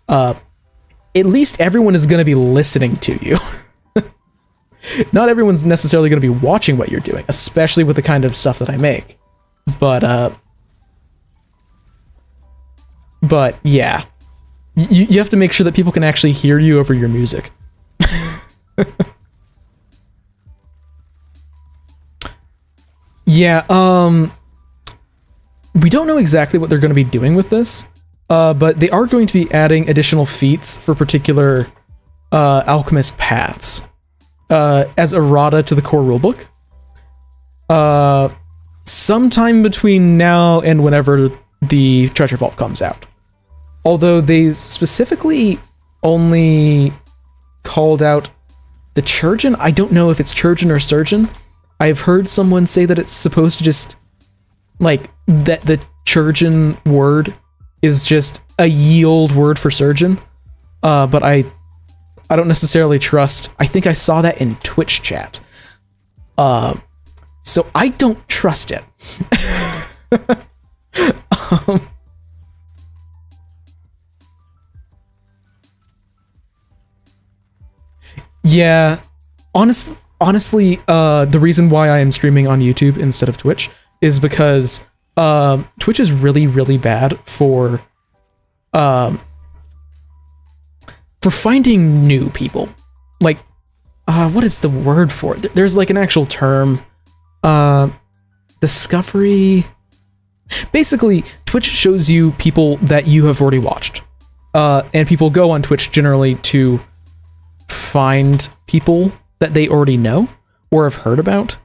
at least everyone is going to be listening to you. Not everyone's necessarily going to be watching what you're doing, especially with the kind of stuff that I make. But yeah, you have to make sure that people can actually hear you over your music. Yeah, we don't know exactly what they're going to be doing with this, but they are going to be adding additional feats for particular alchemist paths as errata to the core rulebook. Sometime between now and whenever the Treasure Vault comes out. Although they specifically only called out the Churgeon. I don't know if it's Churgeon or Surgeon. I've heard someone say that it's supposed to just, like, that the Churgeon word is just a ye old word for surgeon. But I don't necessarily trust. I think I saw that in Twitch chat. So I don't trust it. Yeah, honestly, the reason why I am streaming on YouTube instead of Twitch is because Twitch is really, really bad for finding new people. Like, what is the word for it? There's like an actual term. Discovery. Basically, Twitch shows you people that you have already watched. And people go on Twitch generally to find people that they already know or have heard about.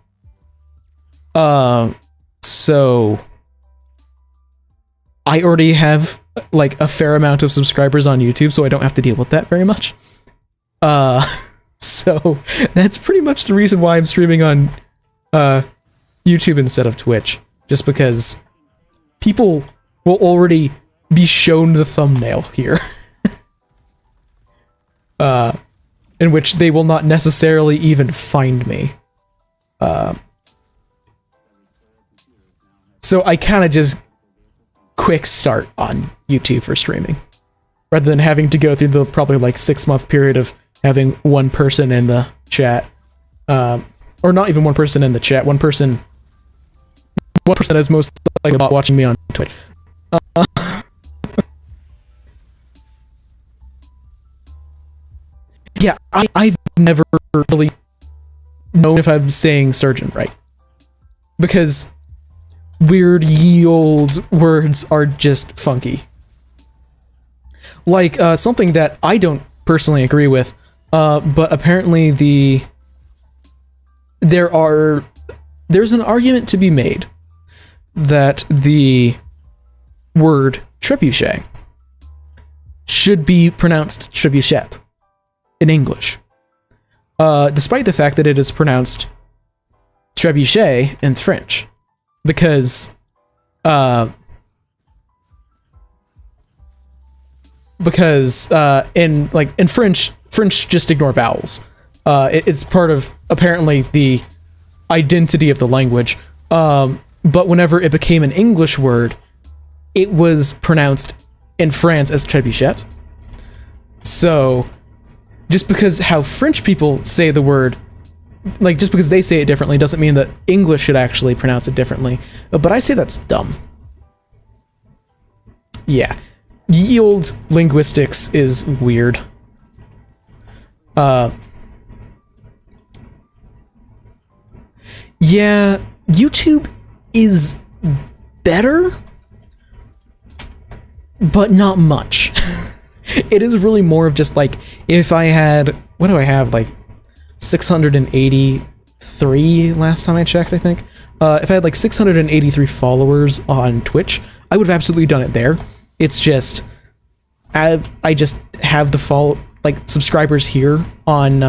So I already have like a fair amount of subscribers on YouTube, so I don't have to deal with that very much. So that's pretty much the reason why I'm streaming on YouTube instead of Twitch, just because people will already be shown the thumbnail here. In which they will not necessarily even find me. So I kind of just quick start on YouTube for streaming, rather than having to go through the probably like 6-month period of having one person in the chat, or not even one person in the chat, one person is most likely about watching me on Twitch. Yeah, I've never really known if I'm saying surgeon right, because weird ye old words are just funky. Like, something that I don't personally agree with, but apparently there's an argument to be made that the word trebuchet should be pronounced trebuchet in English, despite the fact that it is pronounced trebuchet in French, because in French just ignore vowels. It's part of apparently the identity of the language. But whenever it became an English word, it was pronounced in France as trebuchet. So just because how French people say the word, like just because they say it differently doesn't mean that English should actually pronounce it differently. But I say that's dumb. Yeah. Ye olde linguistics is weird. Yeah, YouTube is better, but not much. It is really more of just like, if I had, what do I have, like 683 last time I checked, I think. If I had like 683 followers on Twitch, I would have absolutely done it there. It's just, I just have the subscribers here on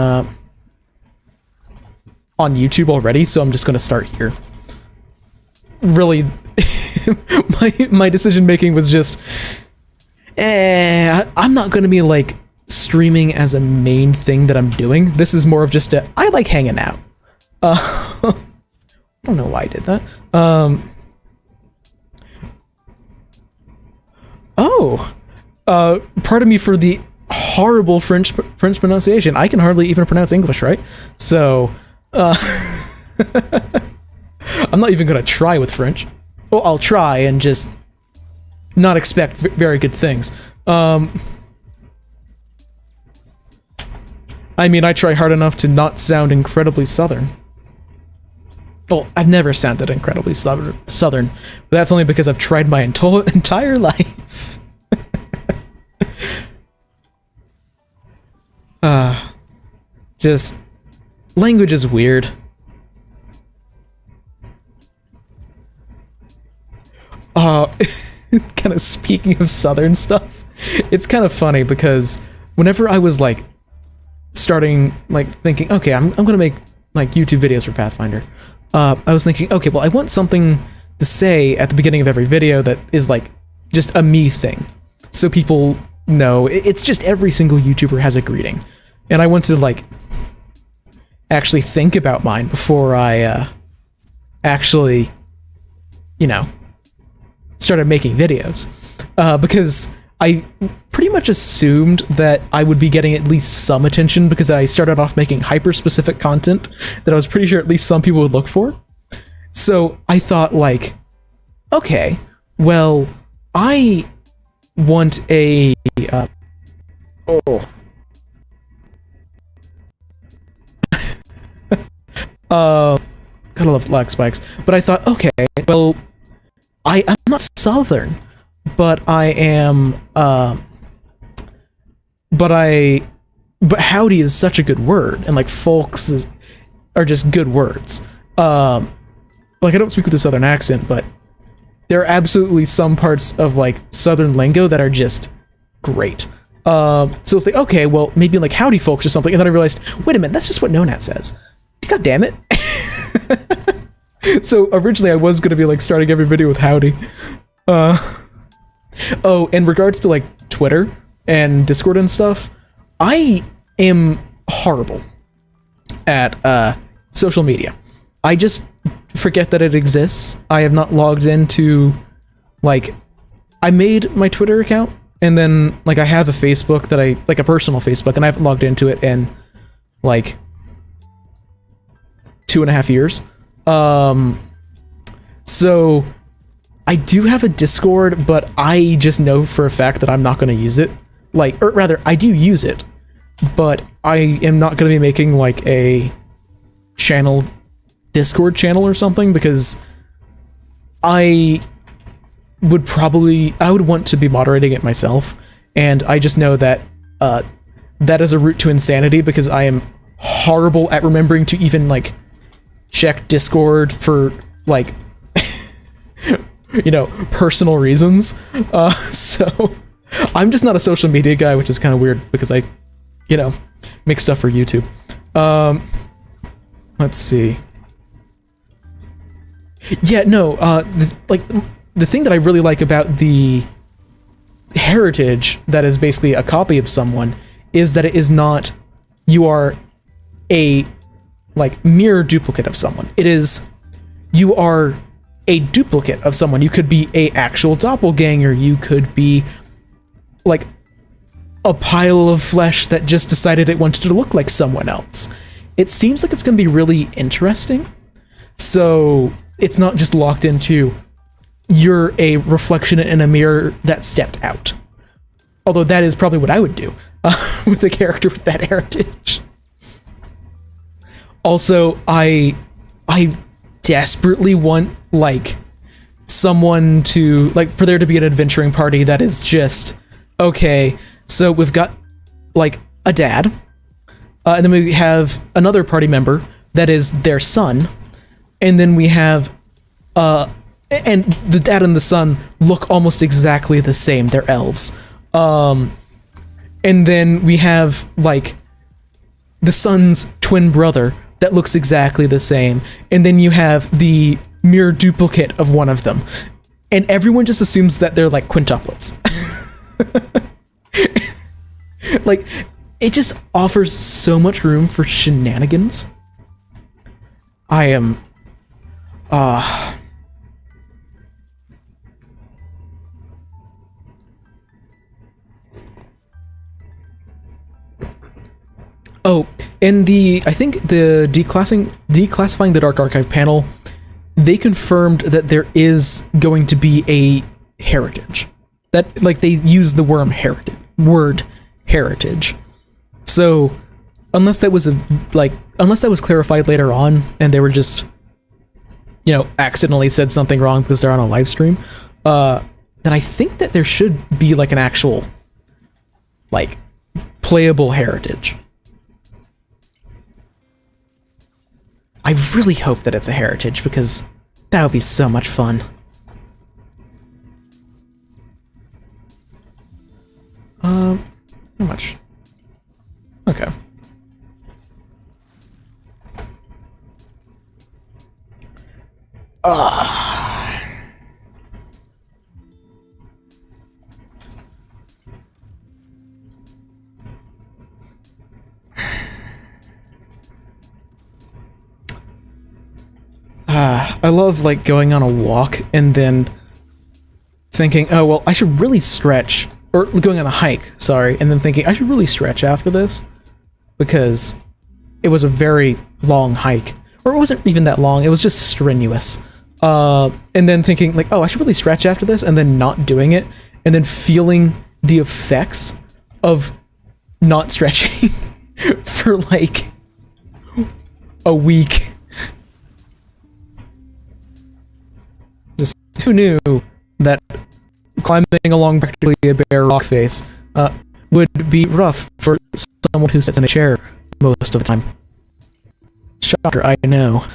YouTube already, so I'm just gonna start here. Really, my decision making was just, I'm not gonna be like streaming as a main thing that I'm doing. This is more of just I like hanging out. I don't know why I did that. Pardon me for the horrible French pronunciation. I can hardly even pronounce English, right? So, I'm not even gonna try with French. Well, I'll try and just not expect very good things. I mean, I try hard enough to not sound incredibly Southern. Well, I've never sounded incredibly Southern, but that's only because I've tried my entire life. Just, language is weird. Kind of speaking of Southern stuff, it's kind of funny because whenever I was like starting, like thinking, okay, I'm gonna make like YouTube videos for Pathfinder, I was thinking, okay, well, I want something to say at the beginning of every video that is like just a me thing, so people know it's just every single YouTuber has a greeting, and I wanted to like actually think about mine before I actually, started making videos, because I pretty much assumed that I would be getting at least some attention because I started off making hyper-specific content that I was pretty sure at least some people would look for. So I thought, like, okay, well, I want a oh gotta love lag spikes. But I thought, okay, well, I'm not Southern, but I am but howdy is such a good word, and like are just good words. Like I don't speak with a Southern accent, but there are absolutely some parts of like Southern lingo that are just great. So it's like, okay, well, maybe like howdy folks or something, and then I realized, wait a minute, that's just what Nonat says. God damn it. So originally I was gonna be like starting every video with howdy. Oh, in regards to like Twitter and Discord and stuff, I am horrible at social media. I just forget that it exists. I have not logged into, like, I made my Twitter account, and then like I have a Facebook that like a personal Facebook, and I haven't logged into it in like 2.5 years. So I do have a Discord, but I just know for a fact that I'm not going to use it. Like, or rather, I do use it, but I am not going to be making like a Discord channel or something, because I would want to be moderating it myself, and I just know that that is a route to insanity, because I am horrible at remembering to even like check Discord for like personal reasons. So I'm just not a social media guy, which is kind of weird, because I make stuff for YouTube. Let's see. Yeah, no, the thing that I really like about the heritage that is basically a copy of someone is that it is not, you are a like mirror duplicate of someone. It is, you are a duplicate of someone. You could be a actual doppelganger. You could be like a pile of flesh that just decided it wanted to look like someone else. It seems like it's going to be really interesting. So it's not just locked into, you're a reflection in a mirror that stepped out. Although that is probably what I would do with a character with that heritage. Also, I desperately want like someone to like, for there to be an adventuring party that is just, okay, so we've got like a dad, and then we have another party member that is their son, and then we have and the dad and the son look almost exactly the same. They're elves. And then we have like the son's twin brother that looks exactly the same, and then you have the mirror duplicate of one of them, and everyone just assumes that they're like quintuplets. Like, it just offers so much room for shenanigans. I am Oh, and I think the declassifying the Dark Archive panel, they confirmed that there is going to be a heritage. That, like, they use the word heritage. So, unless that was clarified later on, and they were just, accidentally said something wrong because they're on a live stream, then I think that there should be like an actual, like, playable heritage. I really hope that it's a heritage, because that would be so much fun. How much? Okay. I love like going on a walk and then thinking, oh well, I should really stretch, or going on a hike, sorry, and then thinking I should really stretch after this, because it was a very long hike, or it wasn't even that long, it was just strenuous. and then thinking like, oh, I should really stretch after this, and then not doing it, and then feeling the effects of not stretching for like a week. Just who knew that climbing along practically a bare rock face would be rough for someone who sits in a chair most of the time. Shocker, I know.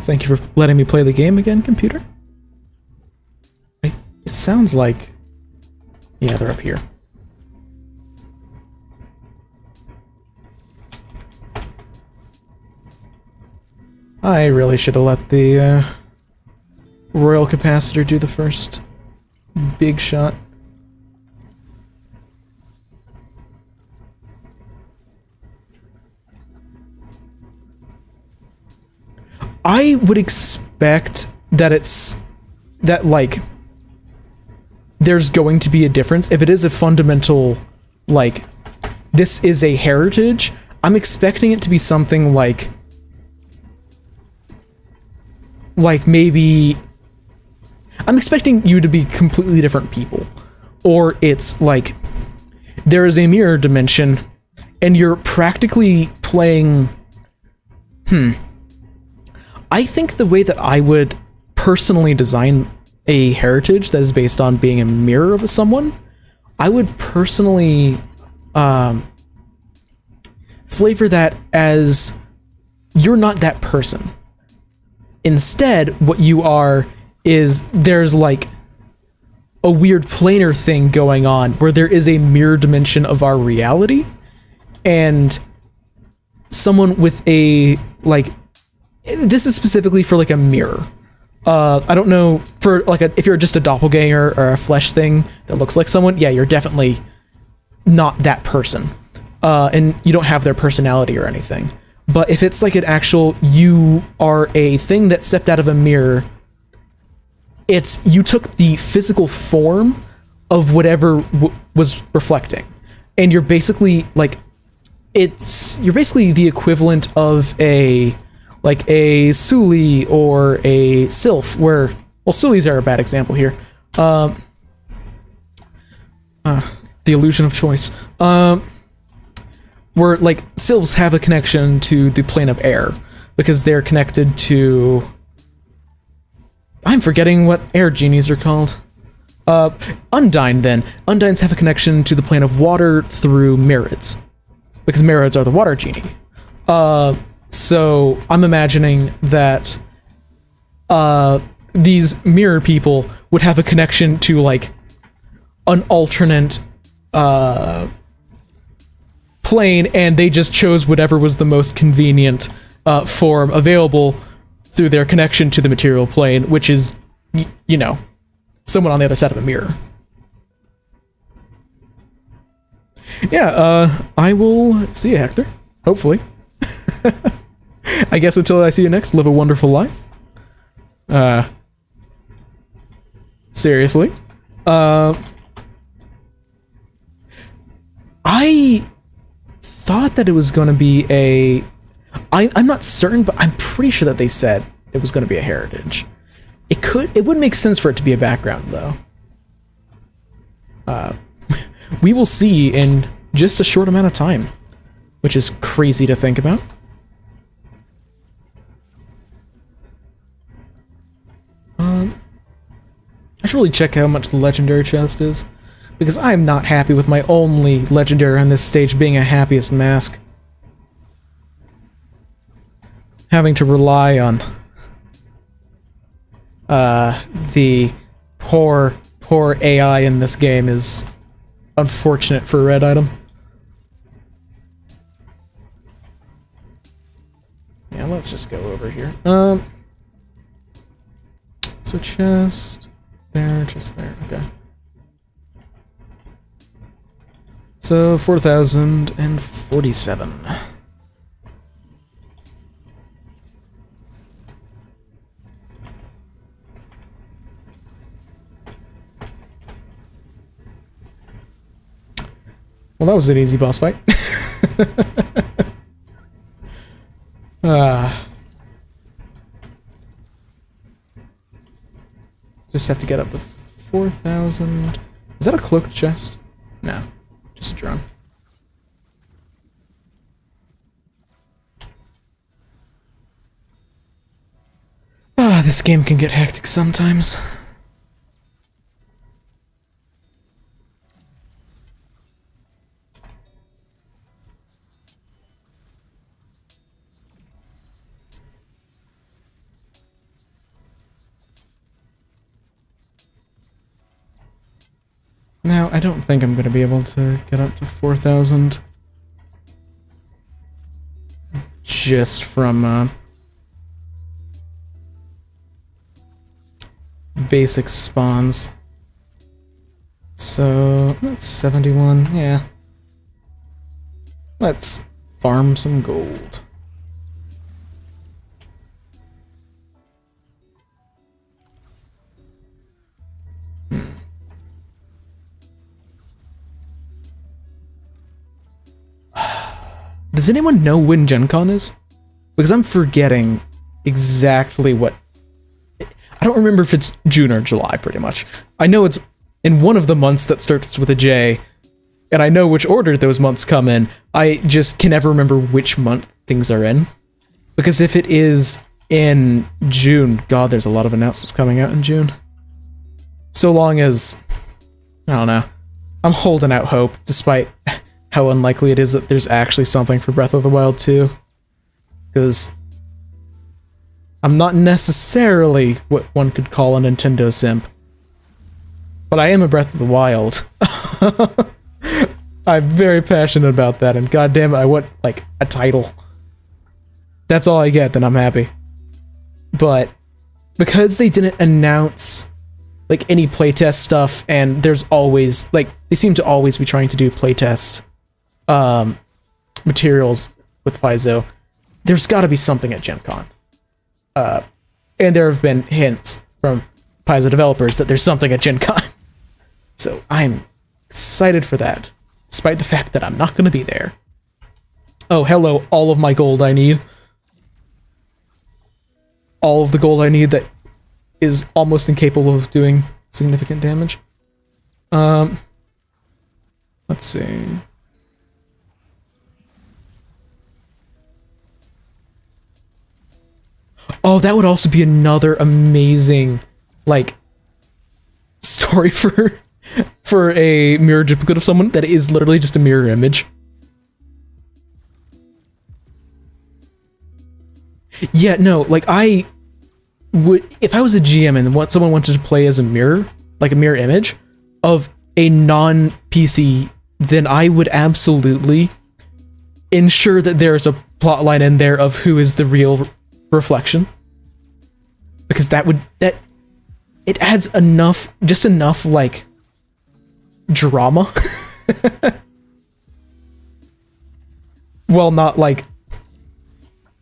Thank you for letting me play the game again, computer. It sounds like... yeah, they're up here. I really should have let the Royal Capacitor do the first big shot. I would expect that like there's going to be a difference. If it is a fundamental, like, this is a heritage, I'm expecting it to be something like maybe I'm expecting you to be completely different people, or it's like there is a mirror dimension and you're practically playing I think the way that I would personally design a heritage that is based on being a mirror of someone, I would personally flavor that as you're not that person. Instead, what you are is there's like a weird planar thing going on where there is a mirror dimension of our reality, and someone with a, like, this is specifically for like a mirror. I don't know, for like if you're just a doppelganger or a flesh thing that looks like someone, yeah, you're definitely not that person. And you don't have their personality or anything. But if it's like an actual, you are a thing that stepped out of a mirror, it's, you took the physical form of whatever was reflecting. And you're basically like, you're basically the equivalent of a, like a Suli or a Sylph, where, well, Sulis are a bad example here. The illusion of choice. Where, like, Sylphs have a connection to the plane of air, because they're connected to... I'm forgetting what air genies are called. Undine, then. Undines have a connection to the plane of water through Marids, because Marids are the water genie. So I'm imagining that these mirror people would have a connection to, like, an alternate plane, and they just chose whatever was the most convenient form available through their connection to the material plane, which is, you know, someone on the other side of a mirror. Yeah, I will see you, Hector. Hopefully. I guess until I see you next, live a wonderful life. Seriously. I thought that it was going to be a... I'm not certain, but I'm pretty sure that they said it was going to be a heritage. It would make sense for it to be a background, though. We will see in just a short amount of time, which is crazy to think about. I should really check how much the legendary chest is, because I'm not happy with my only legendary on this stage being a happiest mask. Having to rely on the poor AI in this game is unfortunate for a red item. Yeah, let's just go over here. So chest there, just there, okay. So 4,047. Well, that was an easy boss fight. just have to get up to 4,000. Is that a cloaked chest? No, just a drum. Ah, this game can get hectic sometimes. Now, I don't think I'm going to be able to get up to 4,000 just from basic spawns. So, that's 71, yeah. Let's farm some gold. Does anyone know when Gen Con is? Because I'm forgetting exactly what... I don't remember if it's June or July, pretty much. I know it's in one of the months that starts with a J, and I know which order those months come in. I just can never remember which month things are in. Because if it is in June, God, there's a lot of announcements coming out in June. So long as... I don't know. I'm holding out hope, despite... how unlikely it is that there's actually something for Breath of the Wild 2. Because I'm not necessarily what one could call a Nintendo simp. But I am a Breath of the Wild. I'm very passionate about that, and goddamn it, I want, like, a title. That's all I get, then I'm happy. But because they didn't announce, like, any playtest stuff, and there's always, like, they seem to always be trying to do playtest materials with Paizo, there's got to be something at Gen Con. And there have been hints from Paizo developers that there's something at Gen Con. So I'm excited for that, despite the fact that I'm not going to be there. Oh, hello, all of my gold I need. All of the gold I need that is almost incapable of doing significant damage. Let's see. Oh, that would also be another amazing, like, story for a mirror duplicate of someone that is literally just a mirror image. Yeah, no, like, I would, if I was a GM and someone wanted to play as a mirror, like a mirror image of a non-PC, then I would absolutely ensure that there's a plotline in there of who is the real reflection, because that it adds enough, just enough, like, drama. Well, not like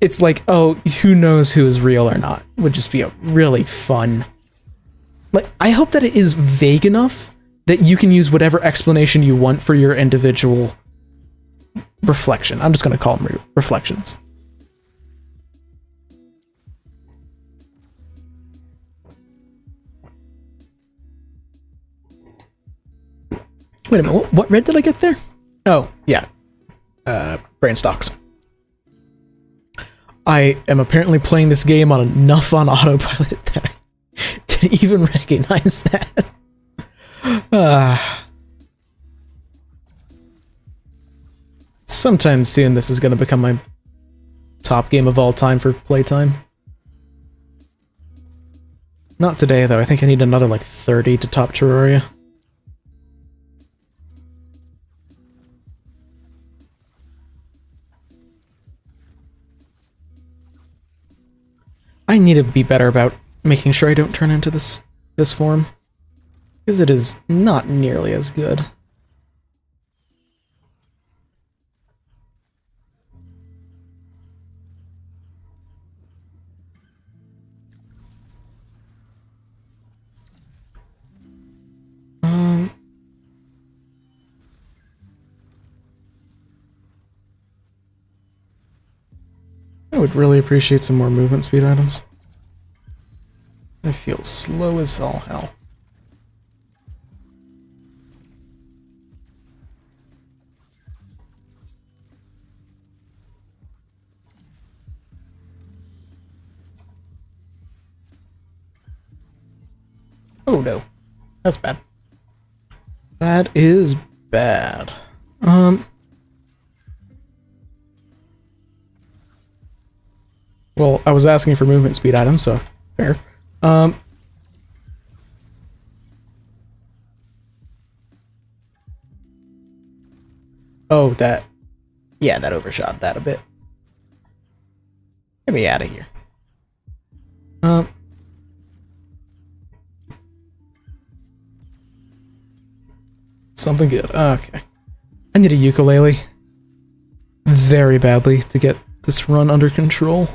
it's like, oh, who knows who is real or not, would just be a really fun, like, I hope that it is vague enough that you can use whatever explanation you want for your individual reflection. I'm just going to call them reflections. Wait a minute, what red did I get there? Oh, yeah. Brain stocks. I am apparently playing this game on enough on autopilot that I didn't even recognize that. Sometime soon this is going to become my top game of all time for playtime. Not today, though. I think I need another, like, 30 to top Terraria. I need to be better about making sure I don't turn into this form, because it is not nearly as good. I would really appreciate some more movement speed items. I feel slow as all hell. Oh no, that's bad. That is bad. Well, I was asking for movement speed items, so fair. Oh, that... Yeah, that overshot that a bit. Get me out of here. Something good. Okay. I need a ukulele. Very badly to get this run under control.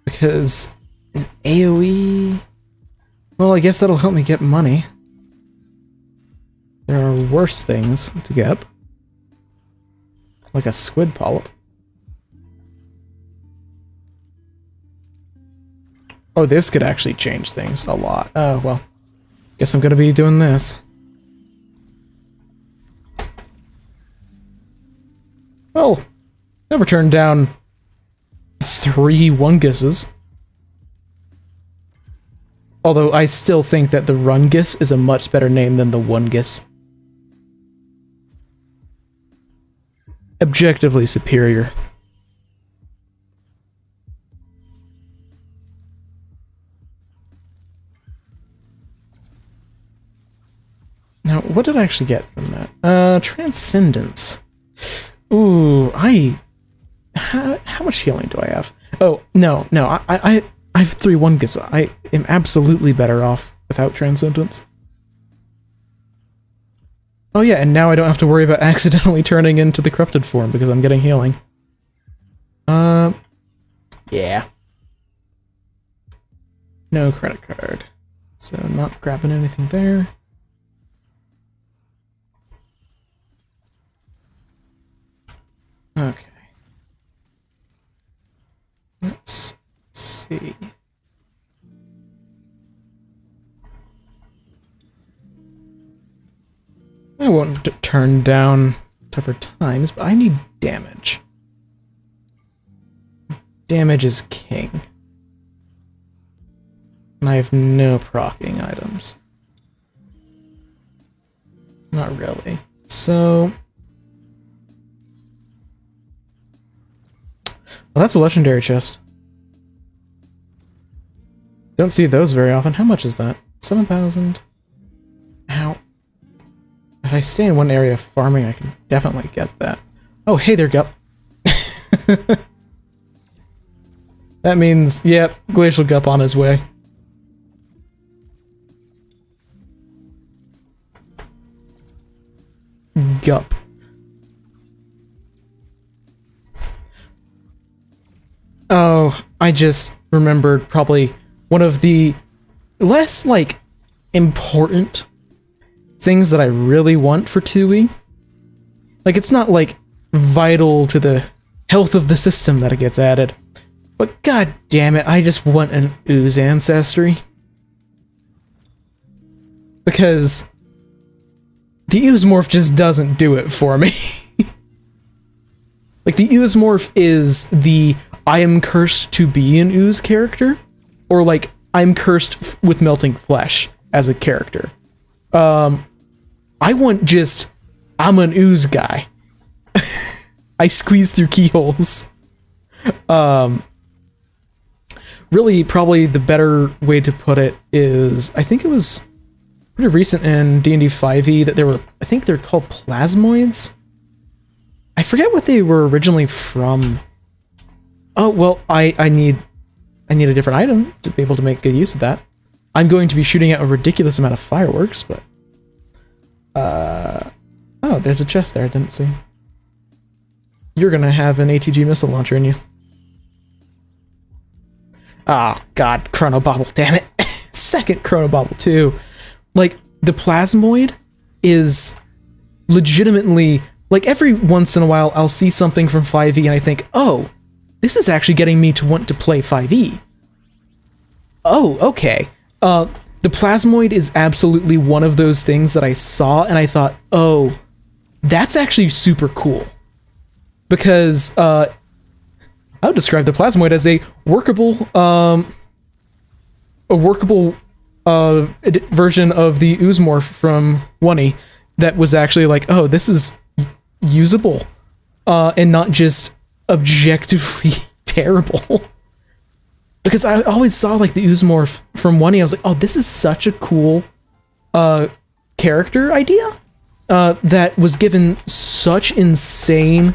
Because an AoE... Well, I guess that'll help me get money. There are worse things to get. Like a squid polyp. Oh, this could actually change things a lot. Oh, well. Guess I'm gonna be doing this. Well, never turned down 3 Wunguses. Although I still think that the Rungus is a much better name than the Wungus. Objectively superior. Now, what did I actually get from that? Transcendence. Ooh, how much healing do I have? Oh, no, I have 3 Wungus. I am absolutely better off without Transcendence. Oh yeah, and now I don't have to worry about accidentally turning into the corrupted form because I'm getting healing. Yeah. No credit card. So not grabbing anything there. Okay. Let's see. I won't turn down tougher times, but I need damage. Damage is king. And I have no proccing items. Not really. So... Well, that's a legendary chest. Don't see those very often. How much is that? 7,000. Ow. If I stay in one area farming, I can definitely get that. Oh, hey there, Gup. That means, yep, Glacial Gup on his way. Gup. Oh, I just remembered probably one of the less, like, important things that I really want for 2E. Like, it's not, like, vital to the health of the system that it gets added. But god damn it, I just want an ooze ancestry. Because the ooze morph just doesn't do it for me. Like, the ooze morph is the I am cursed to be an ooze character, or like I'm cursed with melting flesh as a character. I want just I'm an ooze guy. I squeeze through keyholes. Really, probably the better way to put it is, I think it was pretty recent in D&D 5e that there were, I think they're called plasmoids. I forget what they were originally from. Oh, well, I need a different item to be able to make good use of that. I'm going to be shooting out a ridiculous amount of fireworks, but... Oh, there's a chest there I didn't see. You're gonna have an ATG missile launcher in you. Oh, god, Chronobobble, damn it. Second Chronobobble, too. Like, the plasmoid is legitimately like every once in a while I'll see something from 5e and I think, oh, this is actually getting me to want to play 5e. Oh, okay. The plasmoid is absolutely one of those things that I saw and I thought, oh, that's actually super cool. Because I would describe the plasmoid as a workable version of the oozemorph from 1e that was actually like, oh, this is usable and not just objectively terrible. Because I always saw like the oozemorph from 1e, I was like, oh, this is such a cool character idea that was given such insane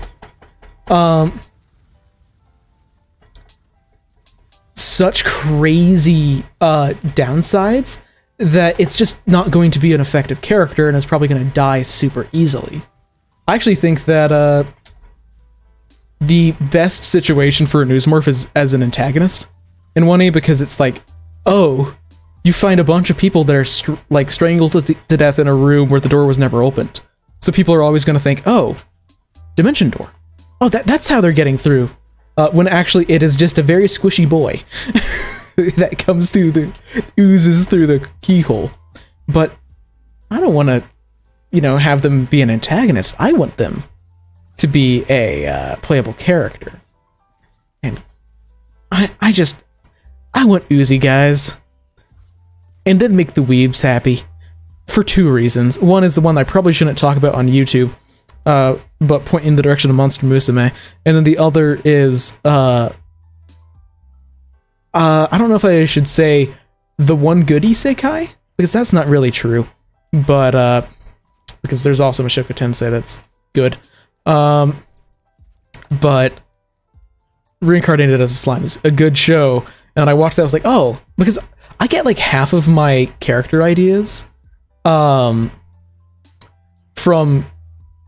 such crazy downsides that it's just not going to be an effective character and it's probably going to die super easily. I actually think that the best situation for a oozemorph is as an antagonist in 1e, because it's like, oh, you find a bunch of people that are like strangled to death in a room where the door was never opened. So people are always going to think, oh, dimension door. Oh, that's how they're getting through. When actually it is just a very squishy boy that comes through oozes through the keyhole. But I don't want to, have them be an antagonist. I want them to be a playable character. And I want oozy guys. And then make the weebs happy. For two reasons. One is the one I probably shouldn't talk about on YouTube. But point in the direction of Monster Musume. And then the other is, I don't know if I should say the one good isekai, because that's not really true. But, because there's also Mushoku Tensei that's good. But Reincarnated as a Slime is a good show. And I watched that, I was like, oh, because I get like half of my character ideas, from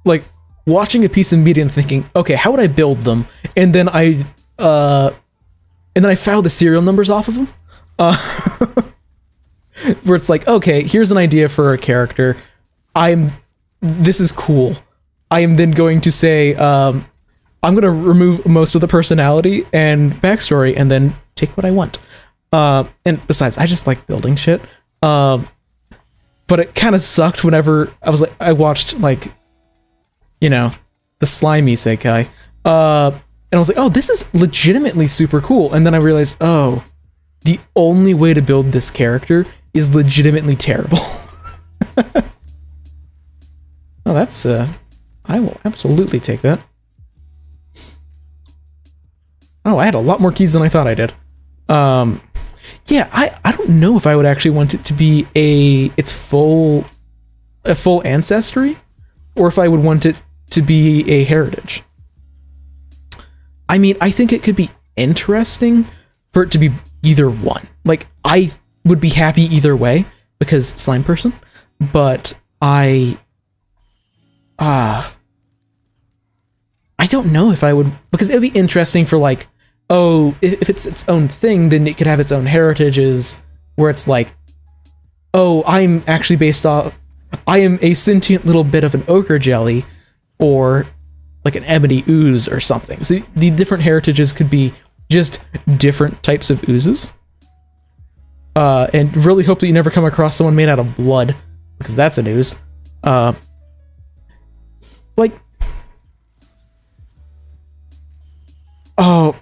like watching a piece of media and thinking, okay, how would I build them? And then I filed the serial numbers off of them. Where it's like, okay, here's an idea for a character. This is cool. I am then going to say, I'm going to remove most of the personality and backstory and then take what I want. And besides, I just like building shit. But it kind of sucked whenever I watched like, the slimy isekai. And I was like, oh, this is legitimately super cool. And then I realized, oh, the only way to build this character is legitimately terrible. Oh, that's, I will absolutely take that. Oh, I had a lot more keys than I thought I did. Yeah, I don't know if I would actually want it to be a full ancestry, or if I would want it to be a heritage. I mean, I think it could be interesting for it to be either one. Like, I would be happy either way, because slime person, but I don't know if I would, because it would be interesting for like, oh, if it's its own thing, then it could have its own heritages, where it's like, oh, I'm actually I am a sentient little bit of an ochre jelly, or like an ebony ooze or something. So the different heritages could be just different types of oozes. And really hope that you never come across someone made out of blood, because that's an ooze. Like, oh,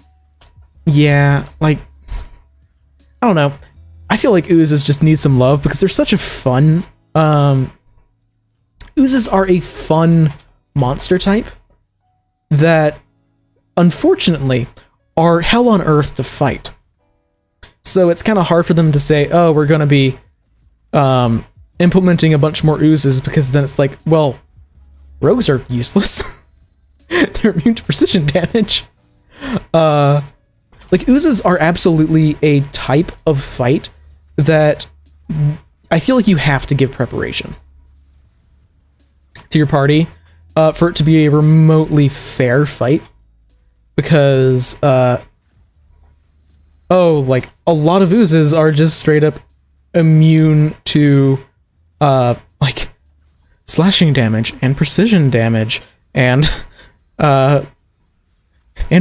yeah, like, I don't know. I feel like oozes just need some love because they're such a fun, oozes are a fun monster type that, unfortunately, are hell on earth to fight. So it's kind of hard for them to say, oh, we're going to be implementing a bunch more oozes, because then it's like, well, rogues are useless. They're immune to precision damage. Like, oozes are absolutely a type of fight that I feel like you have to give preparation to your party for it to be a remotely fair fight. Because, like, a lot of oozes are just straight up immune to, like, slashing damage and precision damage and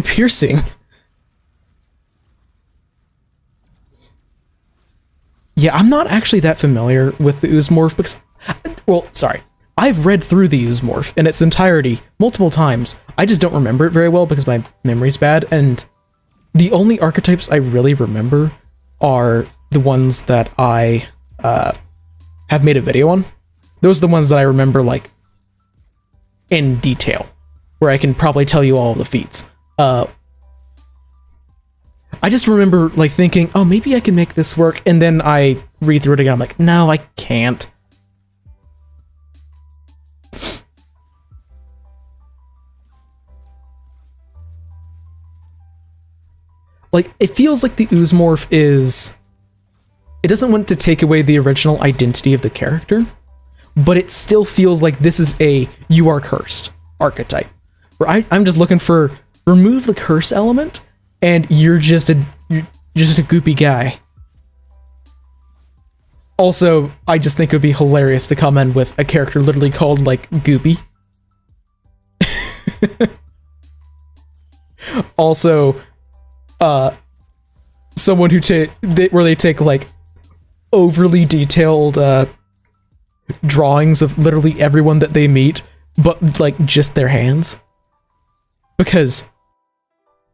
piercing. Yeah, I'm not actually that familiar with the Oozemorph because, well, sorry. I've read through the Oozemorph in its entirety multiple times. I just don't remember it very well because my memory's bad, and the only archetypes I really remember are the ones that I have made a video on. Those are the ones that I remember, like, in detail, where I can probably tell you all of the feats. I just remember, like, thinking, oh, maybe I can make this work, and then I read through it again, I'm like, no, I can't. Like, it feels like the Oozemorph is... It doesn't want to take away the original identity of the character, but it still feels like this is a you are cursed archetype. Where I'm just looking for remove the curse element, and you're just a goopy guy. Also, I just think it would be hilarious to come in with a character literally called, like, Goopy. Also, someone who where they take, like, overly detailed drawings of literally everyone that they meet, but, like, just their hands. Because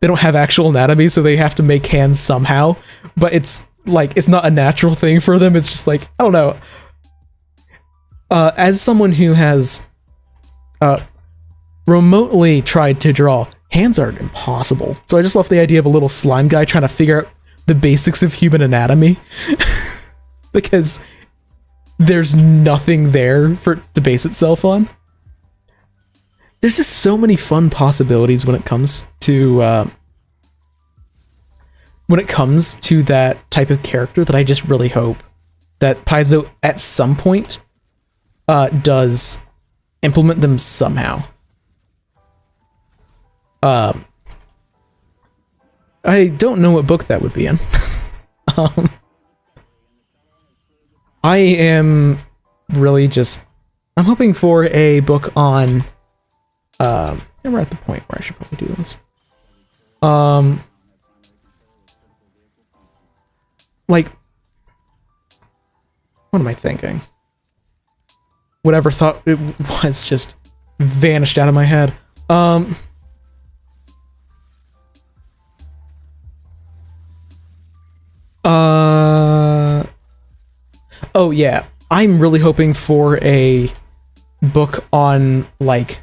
they don't have actual anatomy, so they have to make hands somehow, but it's, like, it's not a natural thing for them, it's just, like, I don't know. As someone who has remotely tried to draw, hands are impossible. So I just love the idea of a little slime guy trying to figure out the basics of human anatomy. Because there's nothing there for it to base itself on. There's just so many fun possibilities when it comes to that type of character that I just really hope that Paizo at some point does implement them somehow. I don't know what book that would be in. I am really just... I'm hoping for a book on... we're at the point where I should probably do this. Like... What am I thinking? Whatever thought it was just vanished out of my head. Oh yeah, I'm really hoping for a book on, like,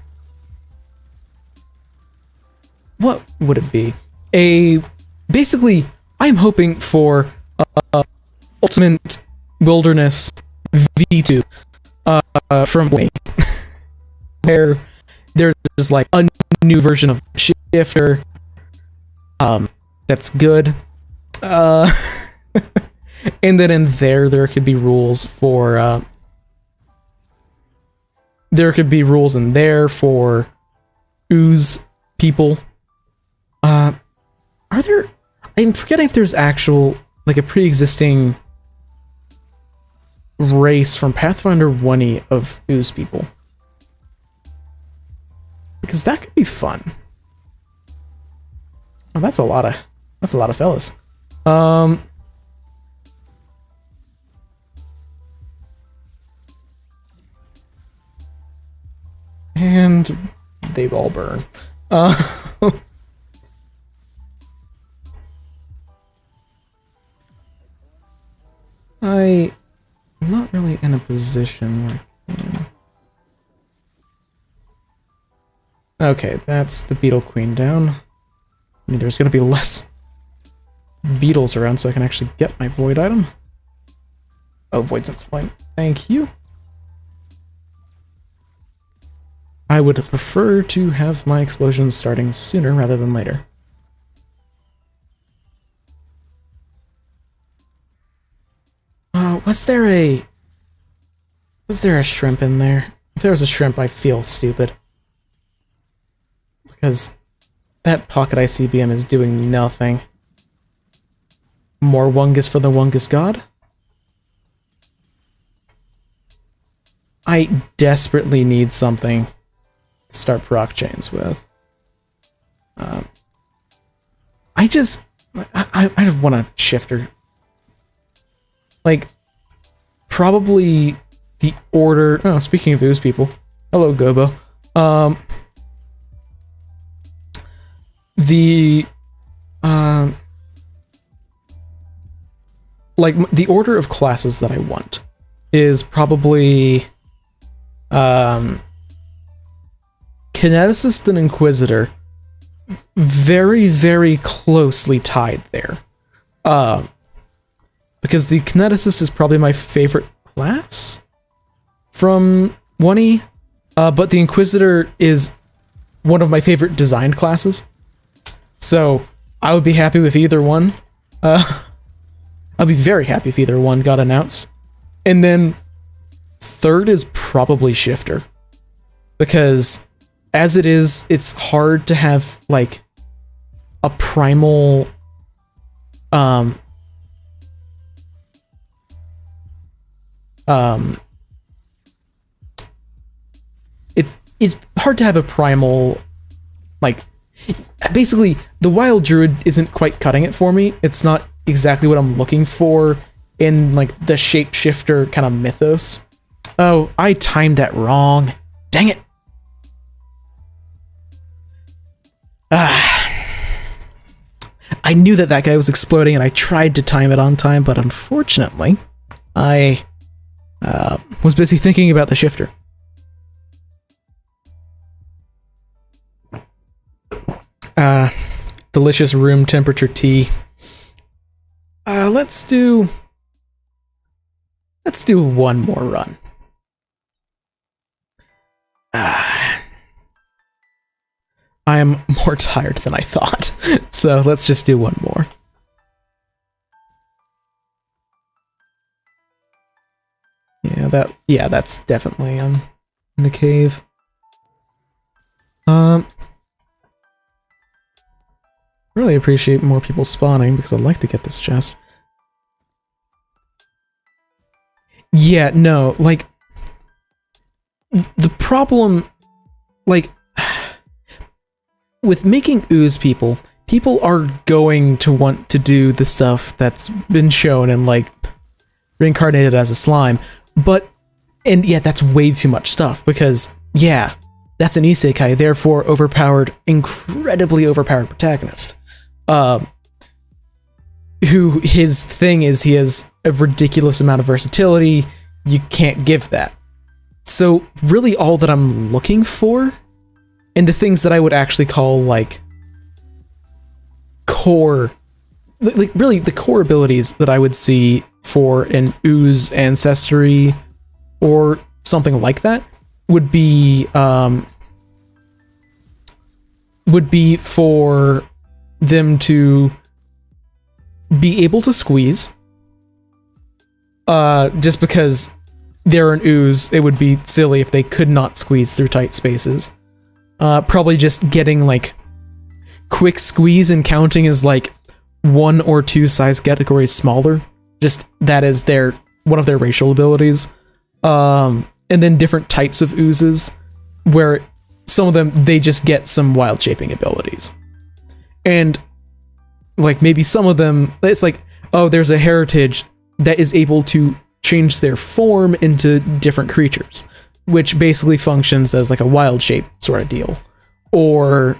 what would it be? Basically, I'm hoping for Ultimate Wilderness V2 from Wake, where there's, like, a new version of Shifter that's good. And then in there could be rules for there could be rules in there for ooze people. Are there... I'm forgetting if there's actual, like, a pre-existing race from Pathfinder 1E of ooze people. Because that could be fun. Oh, that's a lot of fellas. And they all burn. I'm not really in a position where I can... Okay, that's the Beetle Queen down. I mean, there's gonna be less beetles around so I can actually get my void item. Oh, void sense flame. Thank you. I would prefer to have my explosions starting sooner rather than later. Was there a shrimp in there? If there was a shrimp, I feel stupid. Because that pocket ICBM is doing nothing. More Wungus for the Wungus God? I desperately need something start proc chains with. I want a shifter. Like, probably the order... Oh, speaking of those people. Hello, Gobo. Like, the order of classes that I want is probably... Kineticist and Inquisitor. Very, very closely tied there. Because the Kineticist is probably my favorite class from 1E, but the Inquisitor is one of my favorite designed classes. So I would be happy with either one. I'd be very happy if either one got announced. And then third is probably Shifter. Because as it is, it's hard to have, like, a primal... It's hard to have a primal, like, basically, the Wild Druid isn't quite cutting it for me. It's not exactly what I'm looking for in, like, the shapeshifter kind of mythos. Oh, I timed that wrong. Dang it. I knew that guy was exploding, and I tried to time it on time, but unfortunately, I was busy thinking about the shifter. Delicious room temperature tea. Let's do one more run. I am more tired than I thought, so let's just do one more. Yeah, that's definitely in the cave. Really appreciate more people spawning because I'd like to get this chest. Yeah, no, like, the problem, like, with making ooze people are going to want to do the stuff that's been shown and, like, reincarnated as a slime, and yeah, that's way too much stuff, because, yeah, that's an isekai, therefore overpowered, incredibly overpowered protagonist. Who his thing is he has a ridiculous amount of versatility, you can't give that. So really all that I'm looking for, and the things that I would actually call, like, core, like really the core abilities that I would see for an ooze ancestry or something like that would be for them to be able to squeeze. Just because they're an ooze, it would be silly if they could not squeeze through tight spaces. Probably just getting, like, quick squeeze and counting as, like, 1 or 2 size categories smaller. Just that is one of their racial abilities. And then different types of oozes, where some of them, they just get some wild shaping abilities. And, like, maybe some of them, it's like, oh, there's a heritage that is able to change their form into different creatures, which basically functions as, like, a wild shape sort of deal. Or,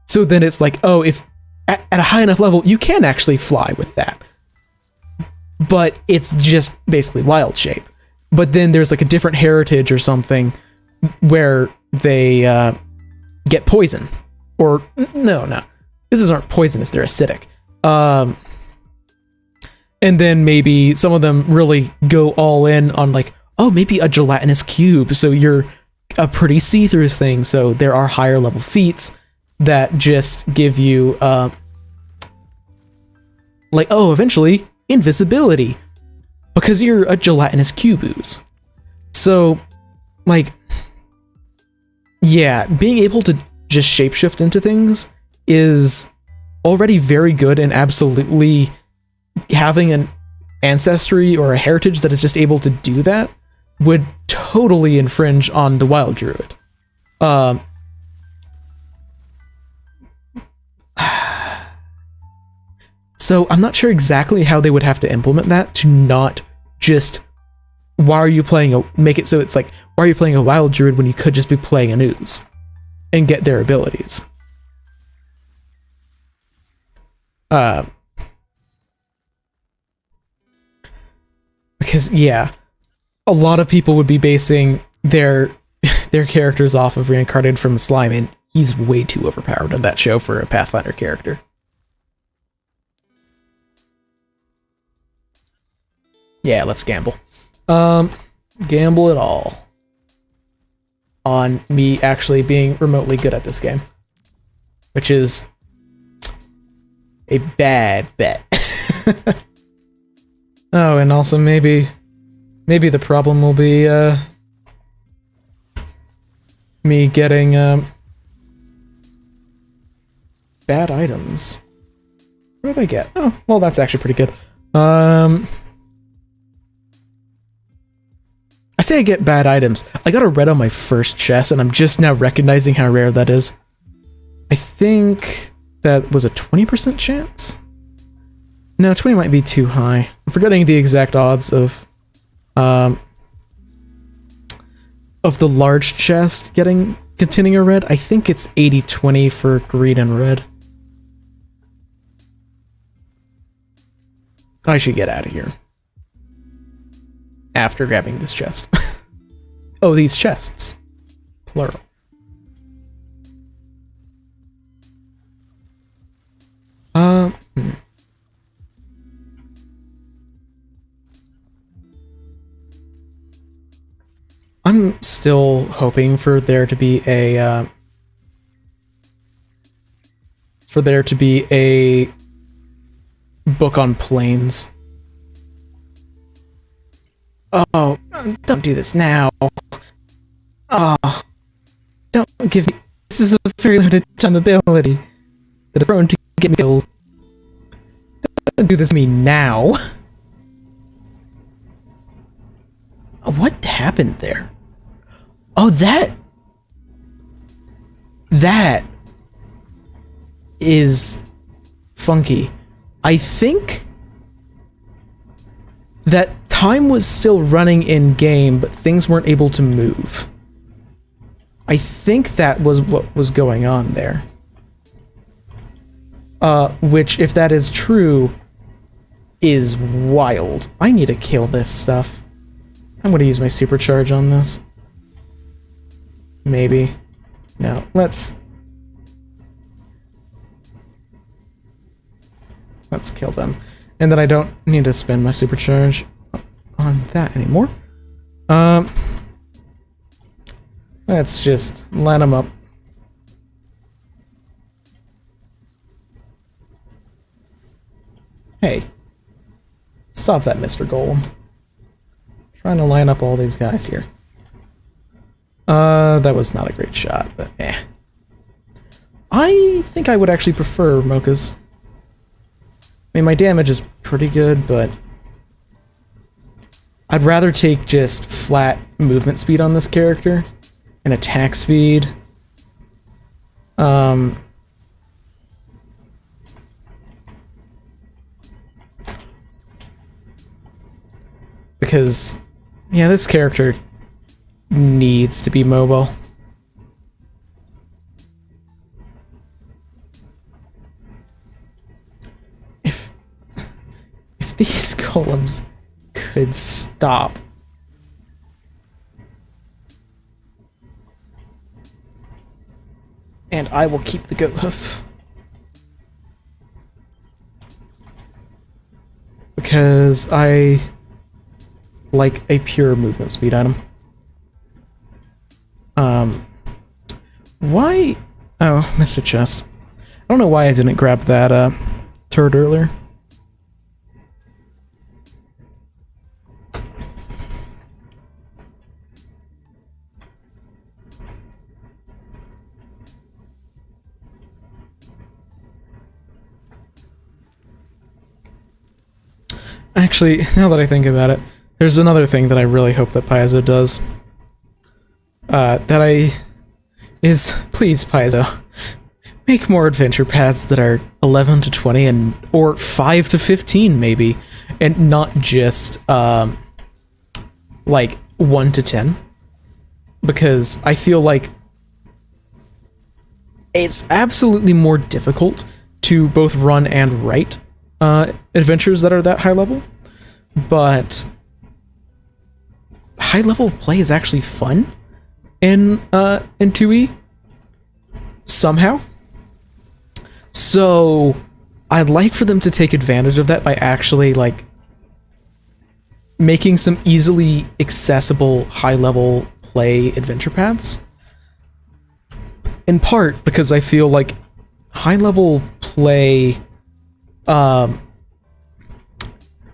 so then it's like, oh, if at a high enough level, you can actually fly with that. But it's just basically wild shape. But then there's, like, a different heritage or something where they get poison. Or, no. These aren't poisonous, they're acidic. And then maybe some of them really go all in on, like, oh, maybe a gelatinous cube, so you're a pretty see-through thing, so there are higher level feats that just give you, like, oh, eventually, invisibility, because you're a gelatinous cube ooze. So, like, yeah, being able to just shapeshift into things is already very good, and absolutely having an ancestry or a heritage that is just able to do that would totally infringe on the Wild Druid. So I'm not sure exactly how they would have to implement that to not just, why are you playing make it so it's like, why are you playing a Wild Druid when you could just be playing an Ooze and get their abilities? Because yeah, a lot of people would be basing their characters off of Reincarnated from a Slime, and he's way too overpowered on that show for a Pathfinder character. Yeah, let's gamble. Gamble it all on me actually being remotely good at this game, which is a bad bet. Oh, and also maybe the problem will be me getting bad items. What did I get? Oh, well, that's actually pretty good. I say I get bad items. I got a red on my first chest, and I'm just now recognizing how rare that is. I think that was a 20% chance? No, 20 might be too high. I'm forgetting the exact odds of the large chest containing a red. I think it's 80-20 for green and red. I should get out of here after grabbing this chest. Oh, these chests. Plural. I'm still hoping for there to be a book on planes. Oh, don't do this now. Oh, don't give me. This is a very limited time ability that is prone to get me killed. Don't do this to me now. What happened there? Oh, that is funky. I think that time was still running in game, but things weren't able to move. I think that was what was going on there. Which, if that is true, is wild. I need to kill this stuff. I'm gonna use my supercharge on this. Maybe. No, let's kill them. And then I don't need to spend my supercharge on that anymore. Let's just line them up. Hey. Stop that, Mr. Golem. Trying to line up all these guys here. That was not a great shot, but eh. I think I would actually prefer Mocha's. I mean, my damage is pretty good, but I'd rather take just flat movement speed on this character and attack speed. Because, yeah, this character needs to be mobile. If these golems could stop. And I will keep the goat hoof. Because I like a pure movement speed item. Why? Oh, missed a chest. I don't know why I didn't grab that turret earlier. Actually, now that I think about it, There's another thing that I really hope that Paizo does. Please, Paizo, make more adventure paths that are 11 to 20 and or 5 to 15 maybe, and not just like 1 to 10, because I feel like it's absolutely more difficult to both run and write adventures that are that high level, but high level play is actually fun in 2E somehow. So I'd like for them to take advantage of that by actually like making some easily accessible high level play adventure paths. In part because I feel like high level play, or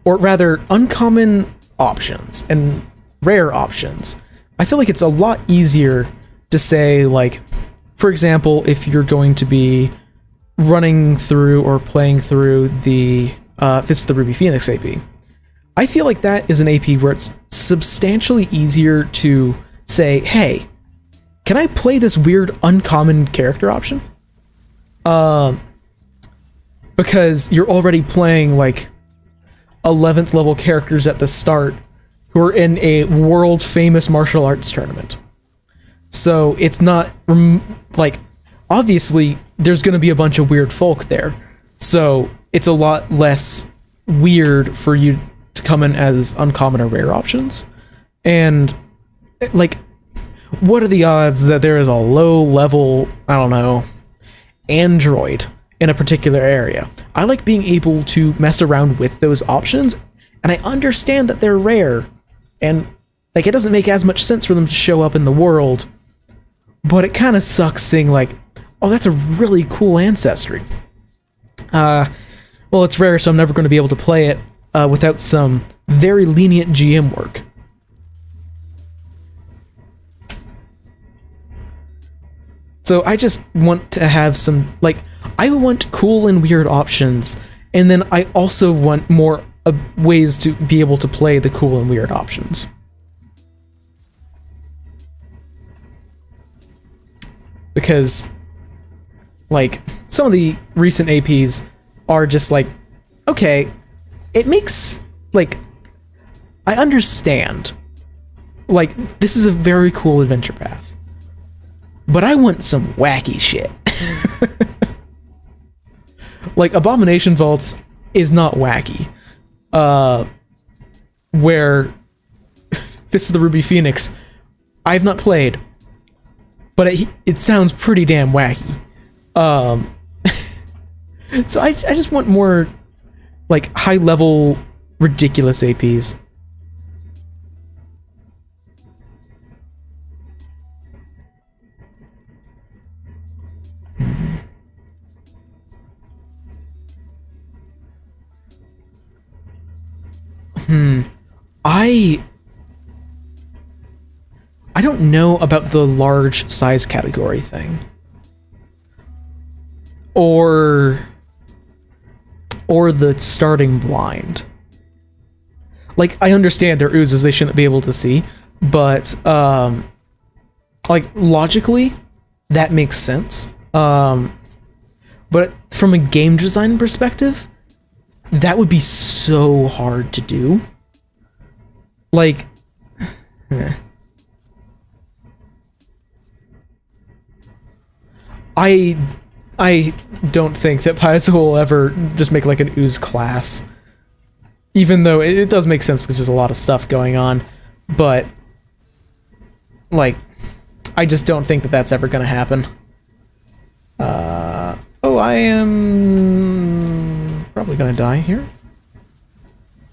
rather uncommon options and rare options, I feel like it's a lot easier to say, like, for example, if you're going to be running through or playing through the Fist of the Ruby Phoenix AP, I feel like that is an AP where it's substantially easier to say, hey, can I play this weird uncommon character option? Because you're already playing like 11th level characters at the start who are in a world famous martial arts tournament. So it's not like, obviously there's going to be a bunch of weird folk there. So it's a lot less weird for you to come in as uncommon or rare options. And like, what are the odds that there is a low level, I don't know, android in a particular area? I like being able to mess around with those options, and I understand that they're rare, and like it doesn't make as much sense for them to show up in the world, but it kind of sucks seeing like, oh, that's a really cool ancestry. Well, it's rare, so I'm never going to be able to play it without some very lenient GM work. So I just want to have some, like, I want cool and weird options, and then I also want more ways to be able to play the cool and weird options. Because, like, some of the recent APs are just like, okay, it makes, like, I understand. Like, this is a very cool adventure path. But I want some wacky shit. Like, Abomination Vaults is not wacky. Where Fist of the Ruby Phoenix, I've not played, but it sounds pretty damn wacky. So I just want more, like, high-level, ridiculous APs. I don't know about the large size category thing. Or the starting blind. Like, I understand they're oozes they shouldn't be able to see, but like, logically, that makes sense. But from a game design perspective, that would be so hard to do. Like, I don't think that Paizo will ever just make like an ooze class. Even though it does make sense because there's a lot of stuff going on. But, like, I just don't think that that's ever going to happen. Oh, I am probably going to die here.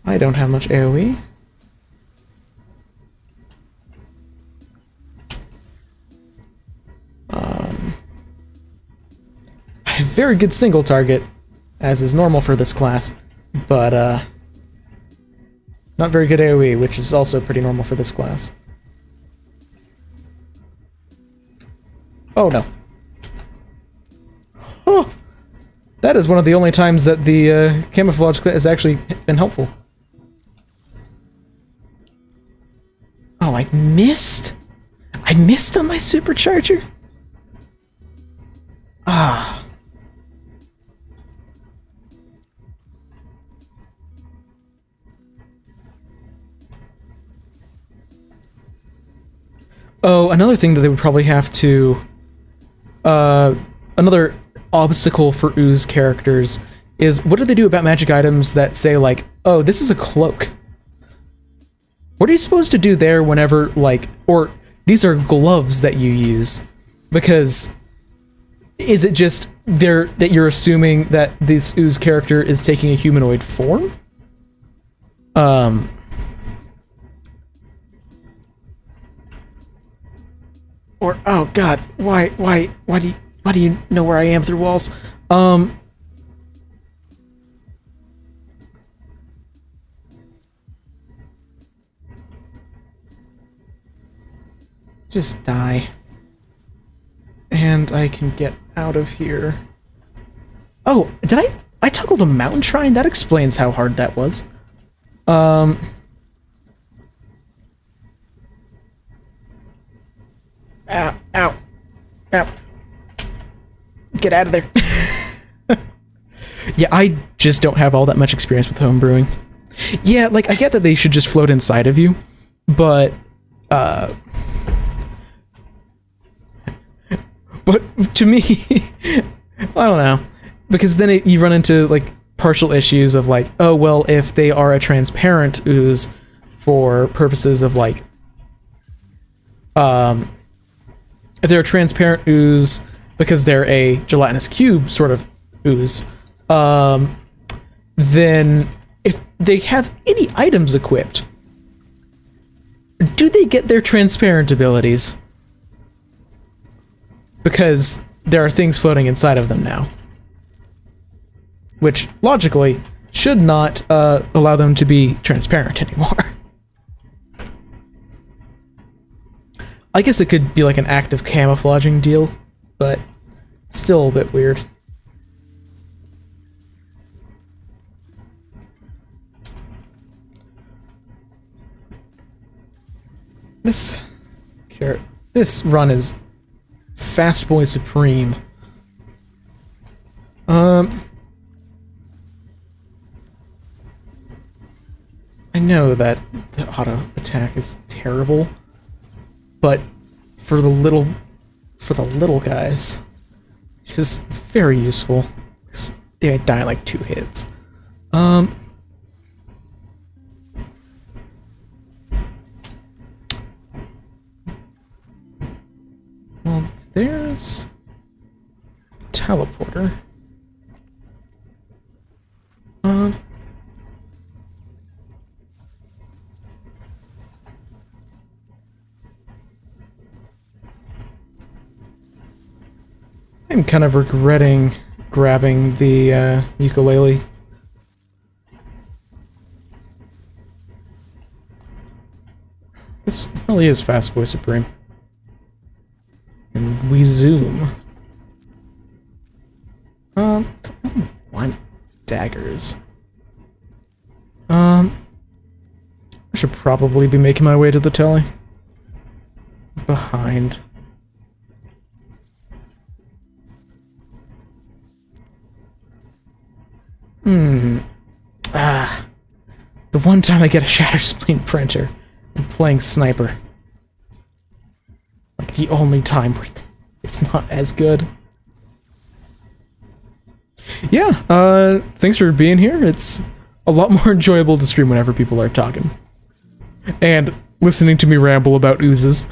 I don't have much AoE. I have very good single target, as is normal for this class, but not very good AoE, which is also pretty normal for this class. Oh no. Oh! That is one of the only times that the camouflage has actually been helpful. Oh, I missed? I missed on my supercharger? Ah. Oh, another thing that they would probably have to... another obstacle for ooze characters is, what do they do about magic items that say, like, oh, this is a cloak? What are you supposed to do there whenever, like, or these are gloves that you use? Because is it just there that you're assuming that this ooze character is taking a humanoid form? Or, oh god, why do you know where I am through walls? Just die. And I can get out of here. Oh, did I toggled a mountain shrine? That explains how hard that was. Ow, ow, ow. Get out of there. Yeah, I just don't have all that much experience with homebrewing. Yeah, like, I get that they should just float inside of you, but, but to me, I don't know. Because then you run into, like, partial issues of, like, oh, well, if they are a transparent ooze for purposes of, like, if they're a transparent ooze because they're a gelatinous cube sort of ooze, then if they have any items equipped, do they get their transparent abilities? Because there are things floating inside of them now, which logically should not allow them to be transparent anymore. I guess it could be like an active camouflaging deal, but still a bit weird. This run is Fast Boy Supreme. I know that the auto attack is terrible, but for the little guys, it's very useful. They die in like 2 hits. Well, there's teleporter. I'm kind of regretting grabbing the ukulele. This really is Fast Boy Supreme. And we zoom. Don't want daggers. I should probably be making my way to the telly. Behind. The one time I get a Shatter Spleen printer and playing Sniper. Like the only time where it's not as good. Yeah, thanks for being here. It's a lot more enjoyable to stream whenever people are talking. And listening to me ramble about oozes.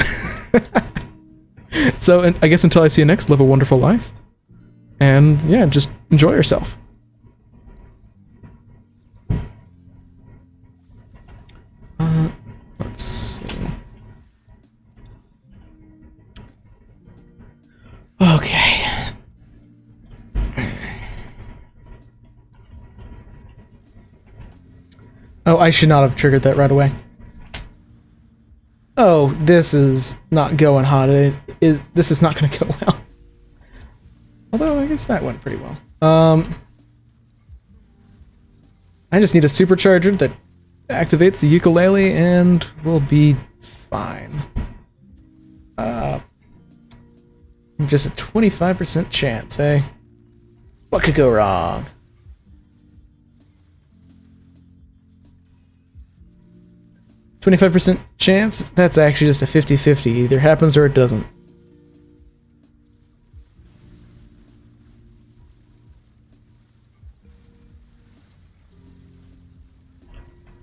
So, I guess until I see you next, live a wonderful life. And yeah, just enjoy yourself. Let's see. Okay. Oh, I should not have triggered that right away. Oh, this is not going hot. This is not going to go well. Although, I guess that went pretty well. I just need a supercharger that activates the ukulele and we'll be fine. Just a 25% chance, eh? What could go wrong? $25% chance? That's actually just a 50-50. Either happens or it doesn't.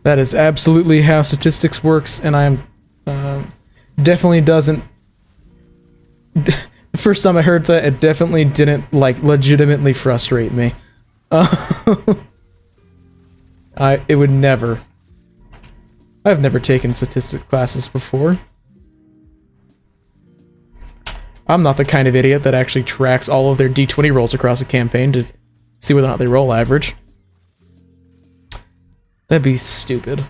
That is absolutely how statistics works, and I'm definitely doesn't. The first time I heard that, it definitely didn't like legitimately frustrate me. It would never. I've never taken statistics classes before. I'm not the kind of idiot that actually tracks all of their D20 rolls across a campaign to see whether or not they roll average. That'd be stupid.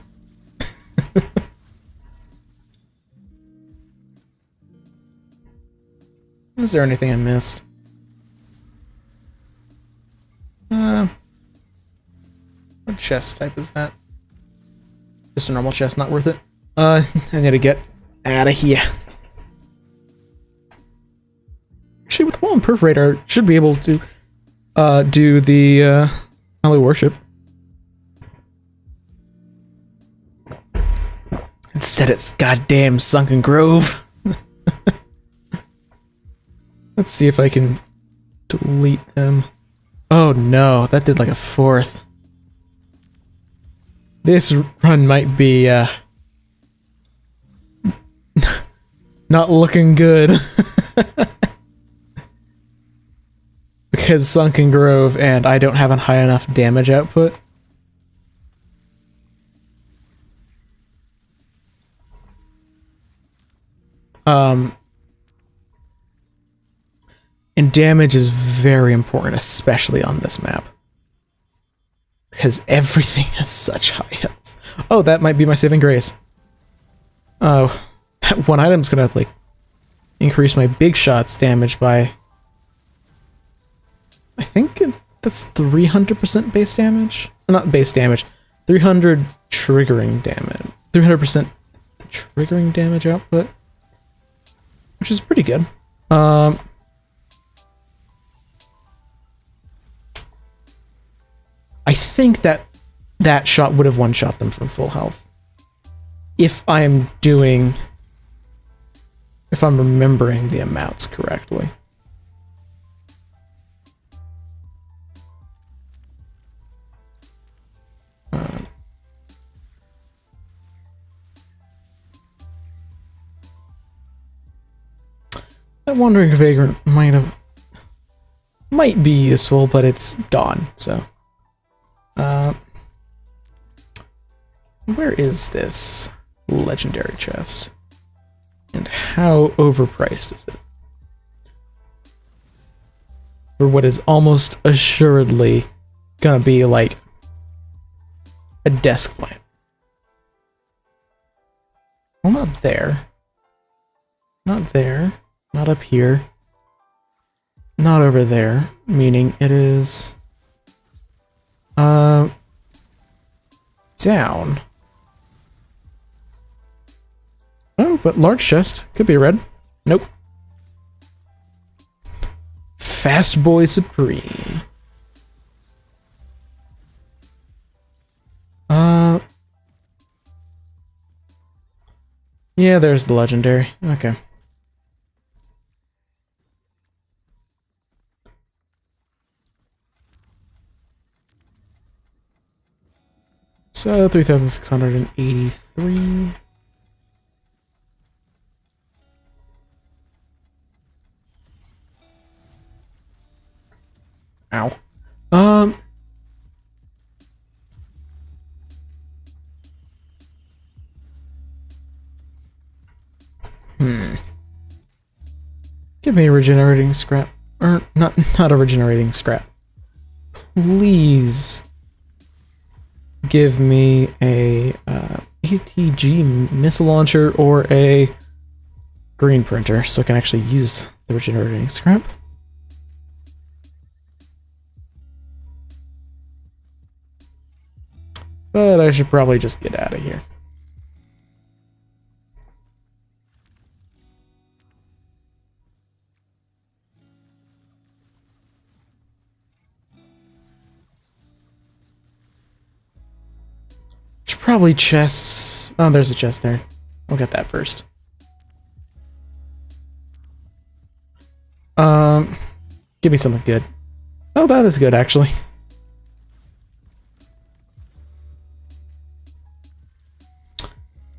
Is there anything I missed? What chest type is that? Just a normal chest, not worth it. I need to get out of here. Actually, with Wall and Perforator, I should be able to do the Holy Worship. Instead, it's goddamn Sunken Grove. Let's see if I can delete them. Oh no, that did like a fourth. This run might be, not looking good. Because Sunken Grove and I don't have a high enough damage output. And damage is very important, especially on this map. Because everything has such high health. Oh, that might be my saving grace. Oh, that one item's gonna like increase my big shots damage by... I think that's 300% base damage? Not base damage. 300 triggering damage. 300% triggering damage output. Which is pretty good. I think that shot would have one-shot them from full health. If I'm remembering the amounts correctly. That Wandering Vagrant might be useful, but it's gone, so. Where is this legendary chest? And how overpriced is it? For what is almost assuredly gonna be like a desk lamp. Well, not there. Not there. Not up here. Not over there. Meaning it is... down. Oh, but large chest. Could be red. Nope. Fast Boy Supreme. Yeah, there's the legendary. Okay. So, 3,683. Ow. Give me a regenerating scrap. Or, not a regenerating scrap. Please. Give me a ATG missile launcher or a green printer so I can actually use the regenerating scrap. But I should probably just get out of here. probably chests. Oh, there's a chest there. I'll get that first. Give me something good. Oh, that is good, actually.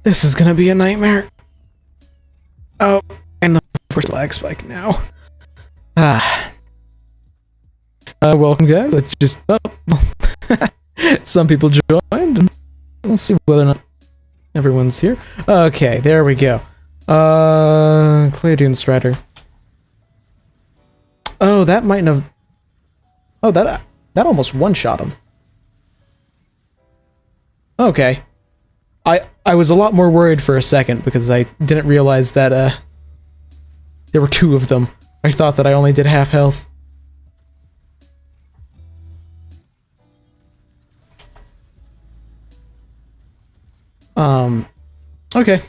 This is gonna be a nightmare. Oh, and the first lag spike now. Welcome guys. Let's just some people joined, and we'll see whether or not everyone's here. Okay, there we go. Clay Dune Strider. Oh, that might have. Oh, that almost one-shot him. Okay. I was a lot more worried for a second because I didn't realize that there were two of them. I thought that I only did half health. Okay.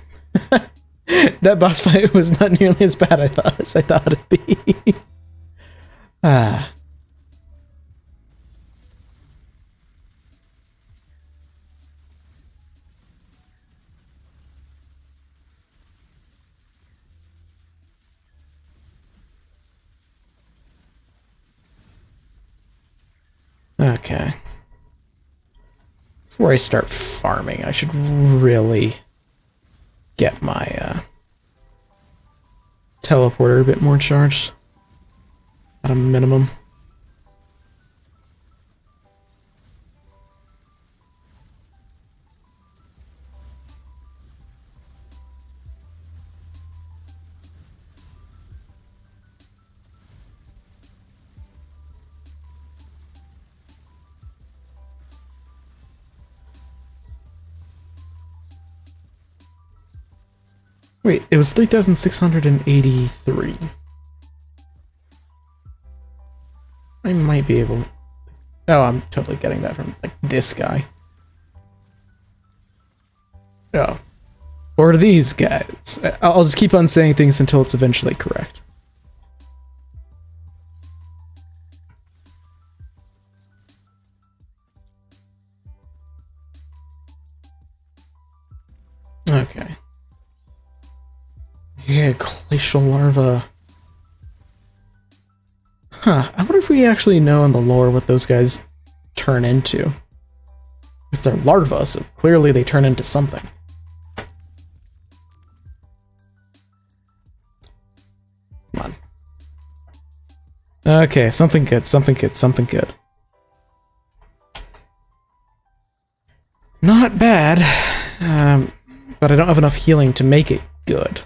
That boss fight was not nearly as bad as I thought it'd be. Okay. Before I start farming, I should really get my teleporter a bit more charged. At a minimum. Wait, it was 3,683. I might be able... Oh, I'm totally getting that from, like, this guy. Oh. Or these guys. I'll just keep on saying things until it's eventually correct. Okay. Yeah, glacial larva. Huh, I wonder if we actually know in the lore what those guys turn into. Because they're larvae, so clearly they turn into something. Come on. Okay, something good, something good, something good. Not bad, but I don't have enough healing to make it good.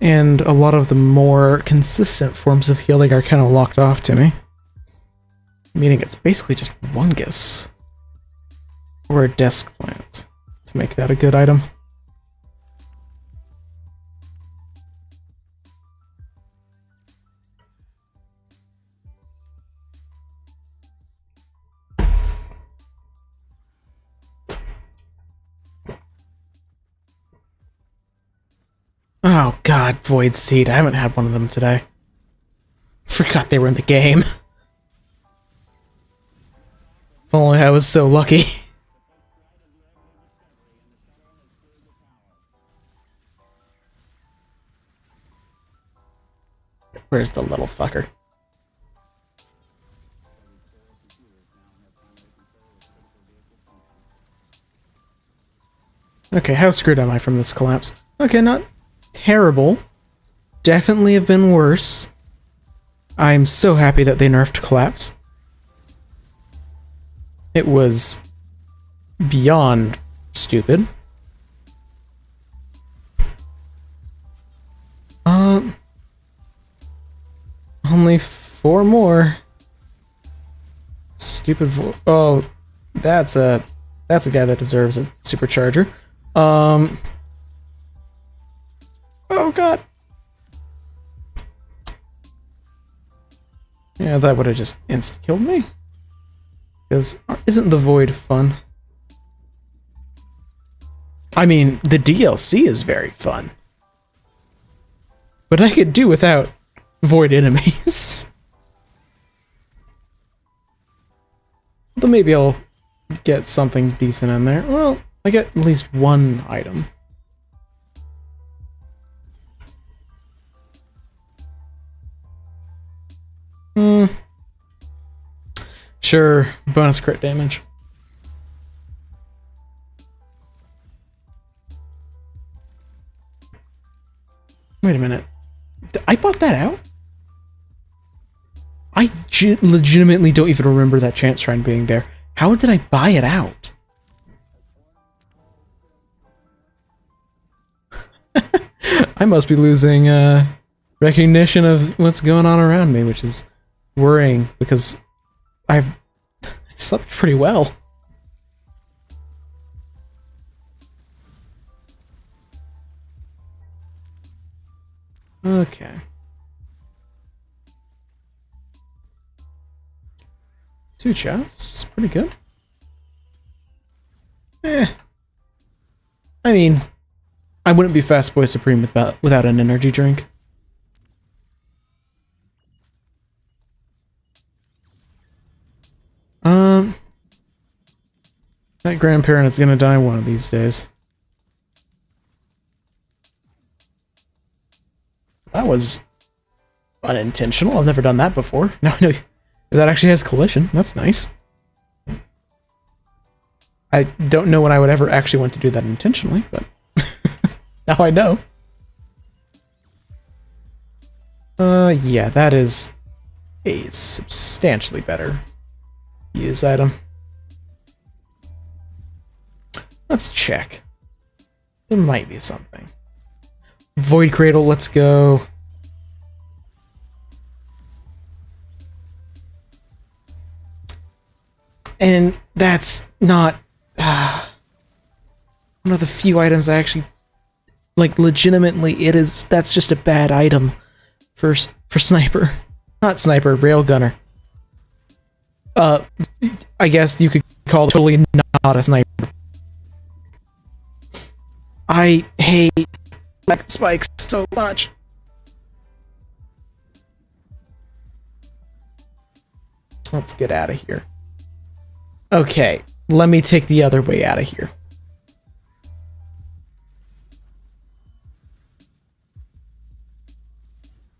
And a lot of the more consistent forms of healing are kind of locked off to me. Meaning it's basically just fungus. Or a desk plant. To make that a good item. Oh god, Void Seed. I haven't had one of them today. Forgot they were in the game. If only I was so lucky. Where's the little fucker? Okay, how screwed am I from this collapse? Okay, not terrible. Definitely have been worse. I'm so happy that they nerfed collapse. It was beyond stupid. Only 4 more. Stupid oh, that's a guy that deserves a supercharger. Oh god. Yeah, that would have just insta-killed me. Because isn't the void fun? I mean, the DLC is very fun. But I could do without void enemies. Though maybe I'll get something decent in there. Well, I get at least one item. Sure, bonus crit damage. Wait a minute. I bought that out? I legitimately don't even remember that chance shrine being there. How did I buy it out? I must be losing recognition of what's going on around me, which is worrying because I slept pretty well. Okay. Two chests, pretty good. I mean, I wouldn't be Fast Boy Supreme without an energy drink. That grandparent is gonna die one of these days. That was unintentional. I've never done that before. Now I know that actually has collision. That's nice. I don't know when I would ever actually want to do that intentionally, but now I know. Yeah, that is a substantially better use item. Let's check. There might be something. Void Cradle, let's go. And that's not one of the few items I actually like. Legitimately, that's just a bad item for sniper, not sniper, railgunner. I guess you could call it totally not a sniper. I hate black spikes so much. Let's get out of here. Okay, let me take the other way out of here.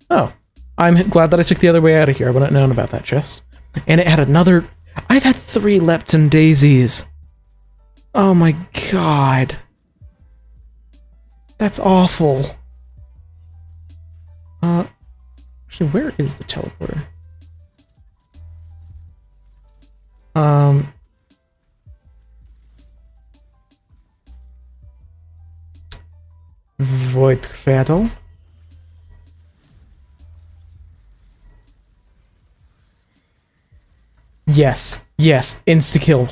Oh, I'm glad that I took the other way out of here. I wouldn't have known about that chest. And it had another... I've had 3 Lepton Daisies. Oh my god. That's awful. Actually, where is the teleporter? Void Cradle. Yes, insta-kill.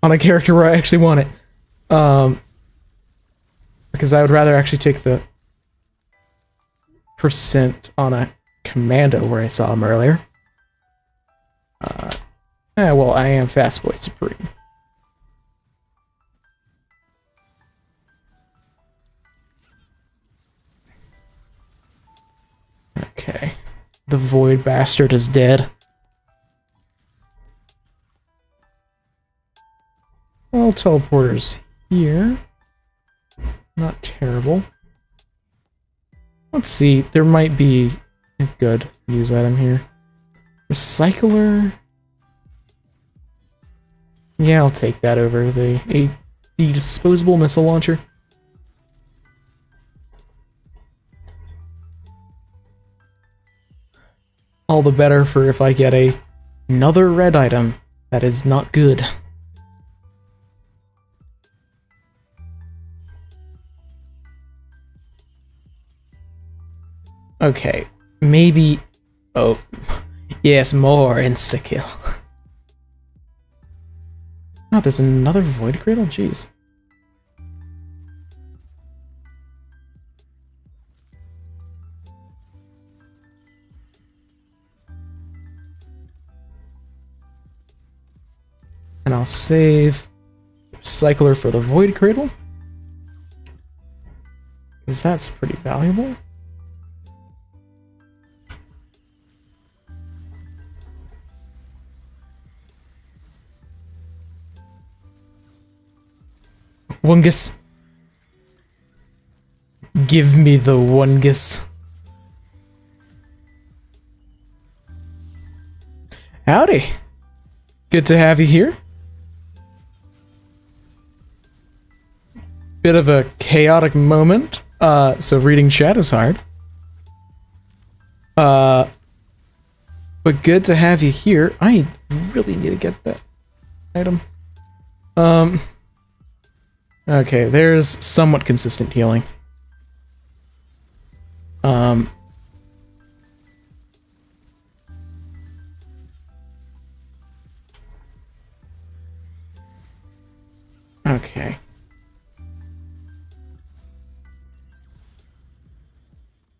On a character where I actually want it. Because I would rather actually take the percent on a commando where I saw him earlier. Well, I am Fast Boy Supreme. Okay. The Void Bastard is dead. Well, teleporters here. Not terrible. Let's see, there might be a good use item here. Recycler. Yeah, I'll take that over the disposable missile launcher. All the better for if I get another red item that is not good. Okay, maybe... Oh, yes, more insta-kill. Oh, there's another Void Cradle? Jeez. And I'll save Recycler for the Void Cradle, because that's pretty valuable. Wungus. Give me the Wungus. Howdy. Good to have you here. Bit of a chaotic moment, so reading chat is hard. But good to have you here. I really need to get that item. Okay, there's somewhat consistent healing. Okay.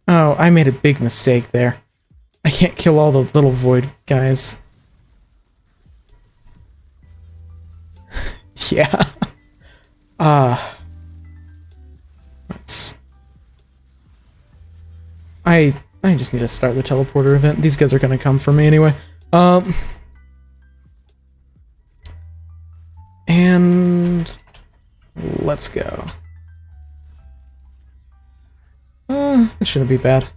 Oh, I made a big mistake there. I can't kill all the little void guys. Yeah. Let's... I just need to start the teleporter event. These guys are gonna come for me anyway. And let's go. This shouldn't be bad.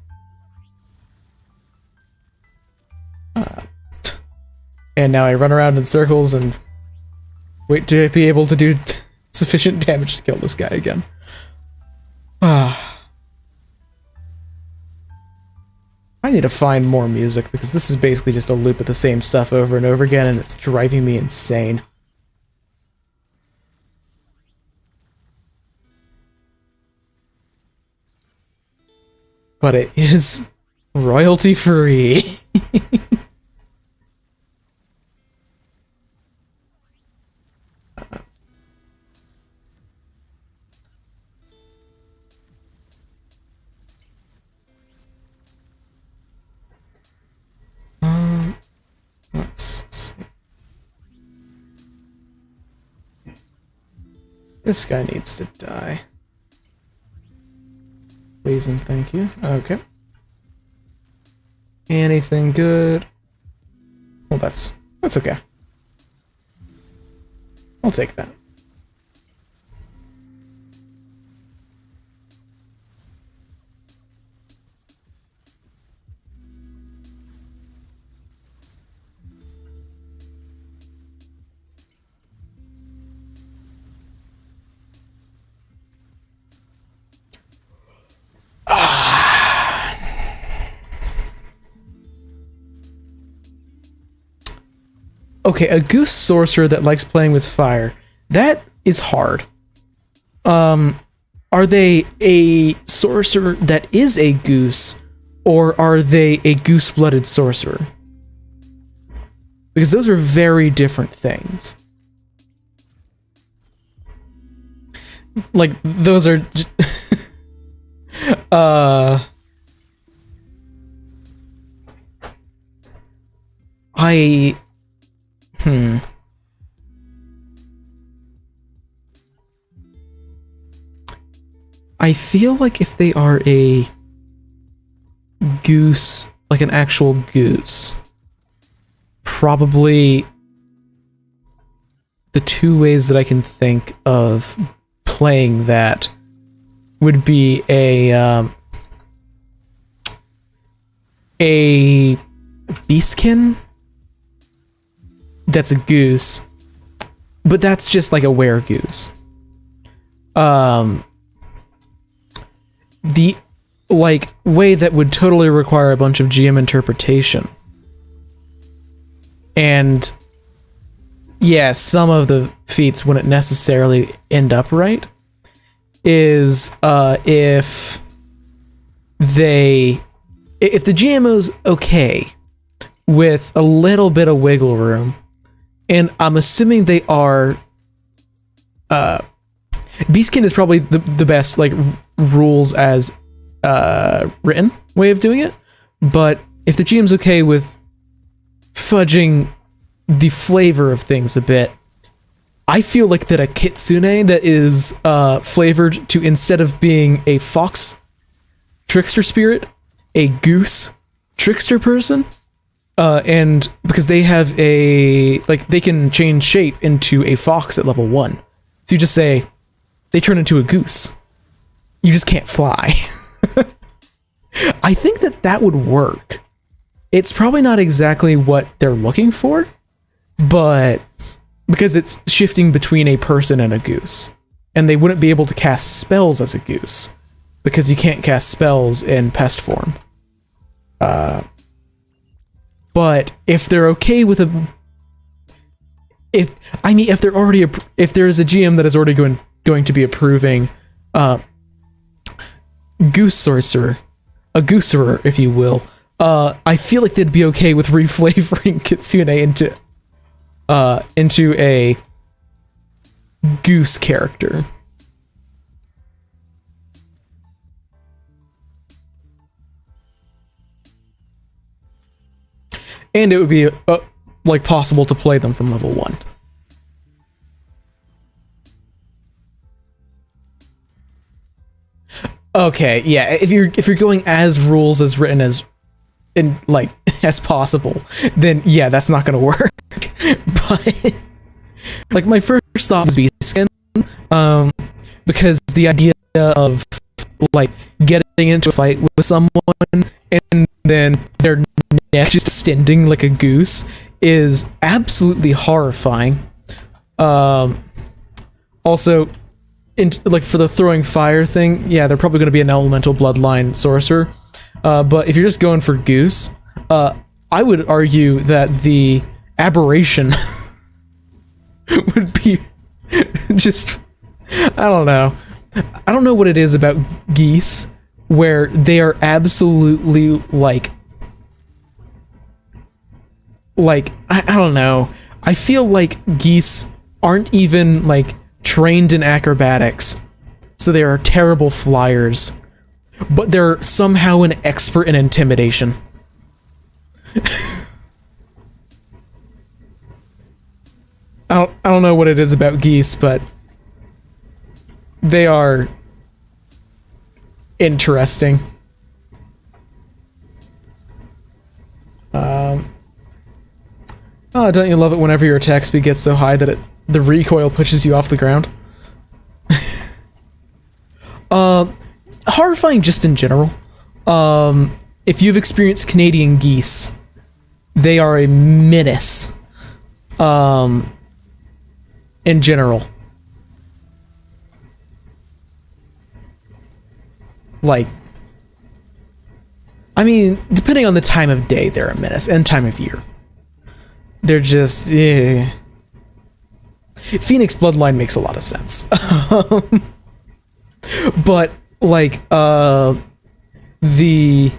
And now I run around in circles and wait to be able to do sufficient damage to kill this guy again. I need to find more music because this is basically just a loop of the same stuff over and over again and it's driving me insane. But it is royalty free. Let's see. This guy needs to die. Please and thank you. Okay. Anything good? Well, that's okay. I'll take that. Okay, a goose sorcerer that likes playing with fire. That is hard. Are they a sorcerer that is a goose, or are they a goose-blooded sorcerer? Because those are very different things. Like, those are... I feel like if they are a goose, like an actual goose, probably the two ways that I can think of playing that would be a beastkin that's a goose, but that's just like a were-goose. The like way that would totally require a bunch of GM interpretation. And yeah, some of the feats wouldn't necessarily end up right, is if the GMO's okay with a little bit of wiggle room, and I'm assuming they are Beastkin is probably the best like rules as written way of doing it, but if the GM's okay with fudging the flavor of things a bit, I feel like that a kitsune that is flavored to, instead of being a fox trickster spirit, a goose trickster person, and because they have a, like, they can change shape into a fox at level 1. So you just say, they turn into a goose. You just can't fly. I think that would work. It's probably not exactly what they're looking for, but because it's shifting between a person and a goose, and they wouldn't be able to cast spells as a goose because you can't cast spells in pest form. But if they're okay with if there's a GM that is already going to be approving goose sorcerer, a gooserer, if you will, I feel like they'd be okay with reflavoring Kitsune into a goose character. And it would be like possible to play them from level 1. Okay, yeah, if you're going as rules as written as in like as possible, then yeah, that's not gonna work. But like my first thought was beast skin, because the idea of like getting into a fight with someone and then their neck just extending like a goose is absolutely horrifying. Also, like for the throwing fire thing, yeah, they're probably going to be an elemental bloodline sorcerer. But if you're just going for goose, I would argue that the aberration would be just, I don't know. I don't know what it is about geese where they are absolutely like I don't know. I feel like geese aren't even like trained in acrobatics, so they are terrible flyers, but they're somehow an expert in intimidation. I don't know what it is about geese, but they are interesting. Oh, don't you love it whenever your attack speed gets so high that the recoil pushes you off the ground? Horrifying just in general. If you've experienced Canadian geese, they are a menace. In general. Like, I mean, depending on the time of day, they're a menace, and time of year. They're just, Phoenix Bloodline makes a lot of sense. But, like, the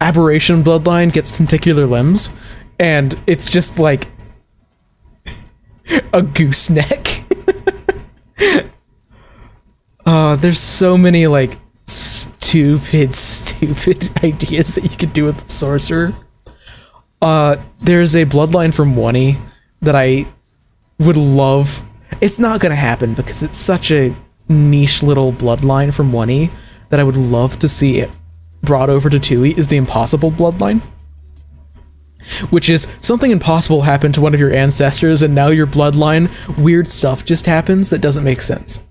Aberration Bloodline gets tentacular limbs, and it's just, like, a gooseneck. There's so many, like, stupid ideas that you could do with the sorcerer. There's a bloodline from Wani that I would love. It's not gonna happen because it's such a niche little bloodline from Wani that I would love to see it brought over to Tui, is the Impossible bloodline. Which is something impossible happened to one of your ancestors and now your bloodline, weird stuff just happens that doesn't make sense.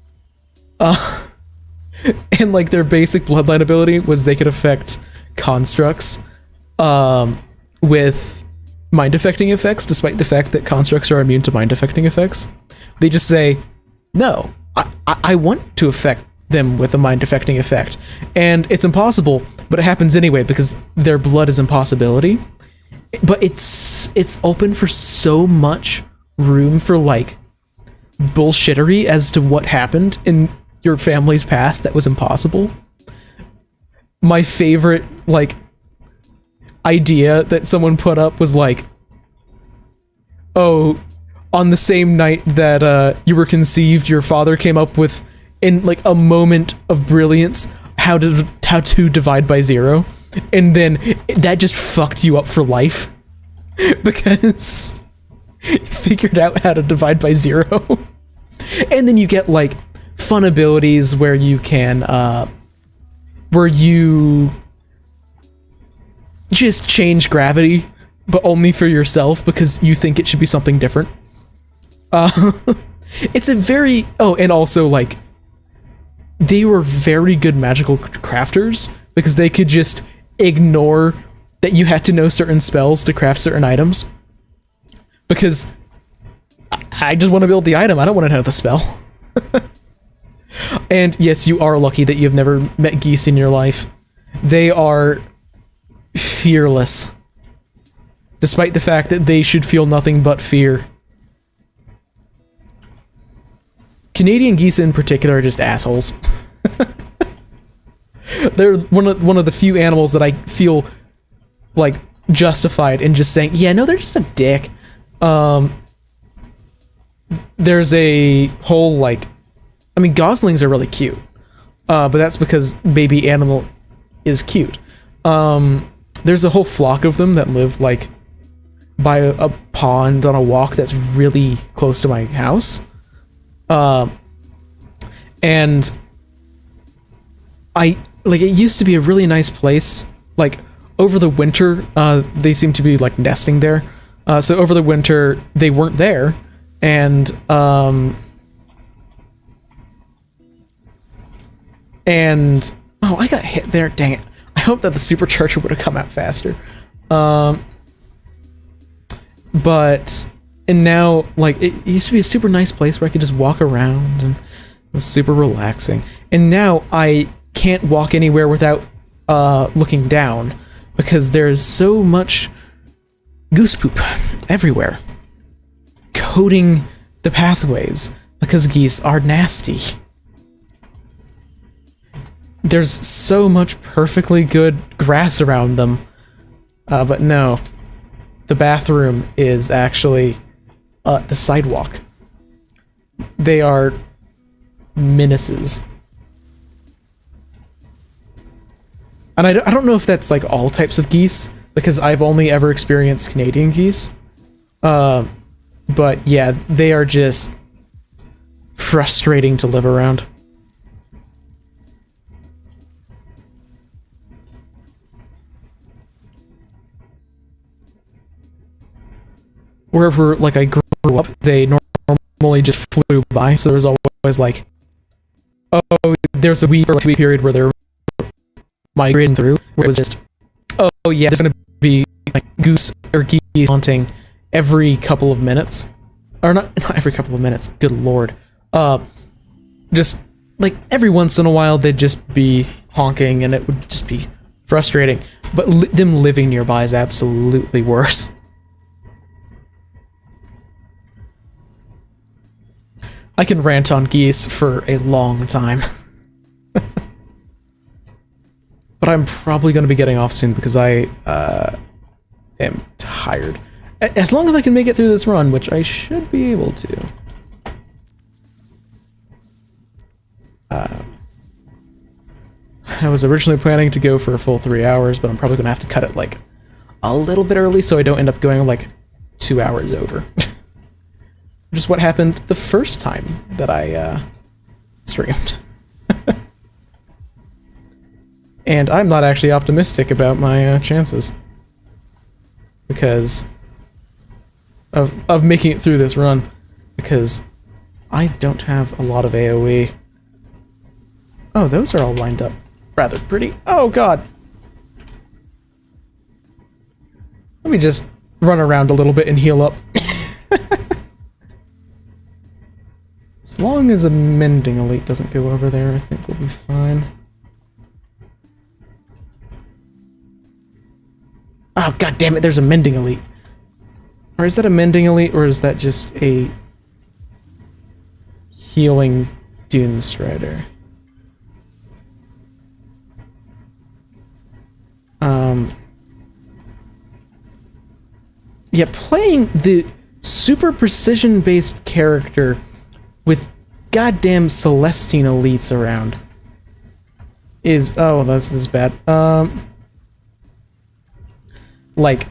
And like their basic bloodline ability was they could affect constructs with mind affecting effects, despite the fact that constructs are immune to mind affecting effects. They just say, no, I want to affect them with a mind affecting effect. And it's impossible, but it happens anyway because their blood is impossibility. But it's open for so much room for like bullshittery as to what happened in your family's past that was impossible. My favorite like idea that someone put up was like, oh, on the same night that you were conceived, your father came up with, in like a moment of brilliance, how to divide by 0, and then that just fucked you up for life because you figured out how to divide by 0. And then you get like fun abilities where you can where you just change gravity, but only for yourself because you think it should be something different. It's a very... Oh, and also, like, they were very good magical crafters because they could just ignore that you had to know certain spells to craft certain items. Because I just want to build the item, I don't want to know the spell. And yes, you are lucky that you've never met geese in your life. They are fearless. Despite the fact that they should feel nothing but fear. Canadian geese in particular are just assholes. They're one of the few animals that I feel like justified in just saying, yeah, no, they're just a dick. There's a whole like, I mean, goslings are really cute, but that's because baby animal is cute. There's a whole flock of them that live like by a pond on a walk that's really close to my house. And I like, it used to be a really nice place. Like over the winter, they seem to be like nesting there. So over the winter they weren't there, and oh, I got hit there. Dang it! I hope that the supercharger would have come out faster. And now, like, it used to be a super nice place where I could just walk around and it was super relaxing. And now I can't walk anywhere without looking down because there's so much goose poop everywhere, coating the pathways because geese are nasty. There's so much perfectly good grass around them, but no. The bathroom is actually the sidewalk. They are menaces. And I don't know if that's like all types of geese, because I've only ever experienced Canadian geese. But yeah, they are just frustrating to live around. Wherever like I grew up, they normally just flew by, so there was always like, oh, there's a week or 2 week period where they're migrating through, where it was just, oh yeah, there's gonna be like goose or geese hunting every couple of minutes, or not every couple of minutes. Good lord, just like every once in a while they'd just be honking, and it would just be frustrating. But them living nearby is absolutely worse. I can rant on geese for a long time. But I'm probably going to be getting off soon because I am tired. As long as I can make it through this run, which I should be able to. I was originally planning to go for a full 3 hours, but I'm probably going to have to cut it like a little bit early so I don't end up going like 2 hours over. Which is what happened the first time that I streamed. And I'm not actually optimistic about my chances. Because of making it through this run. Because I don't have a lot of AoE. Oh, those are all lined up rather pretty. Oh god! Let me just run around a little bit and heal up. As long as a mending elite doesn't go over there, I think we'll be fine. Oh god damn it, there's a mending elite. Or is that a mending elite, or is that just a healing dune strider? Yeah, playing the super precision-based character with goddamn Celestine elites around is... oh, this is bad. Like,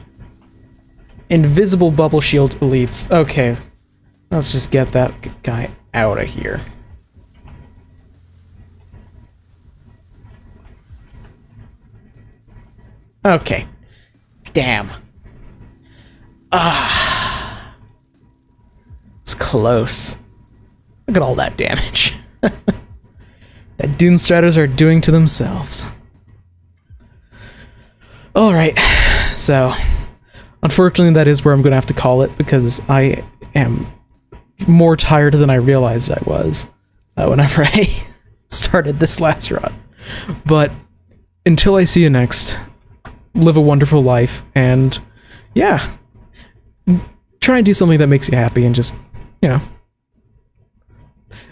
invisible bubble shield elites. Okay, let's just get that guy out of here. Okay. Damn. Ah. It's close. Look at all that damage. That Dune Striders are doing to themselves. Alright, so unfortunately that is where I'm going to have to call it, because I am more tired than I realized I was whenever I started this last run. But until I see you next, live a wonderful life, and yeah, try and do something that makes you happy, and just, you know,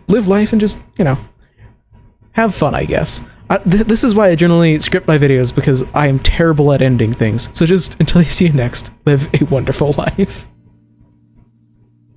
live life and just, you know, have fun, I guess. This is why I generally script my videos, because I am terrible at ending things. So just until I see you next, live a wonderful life.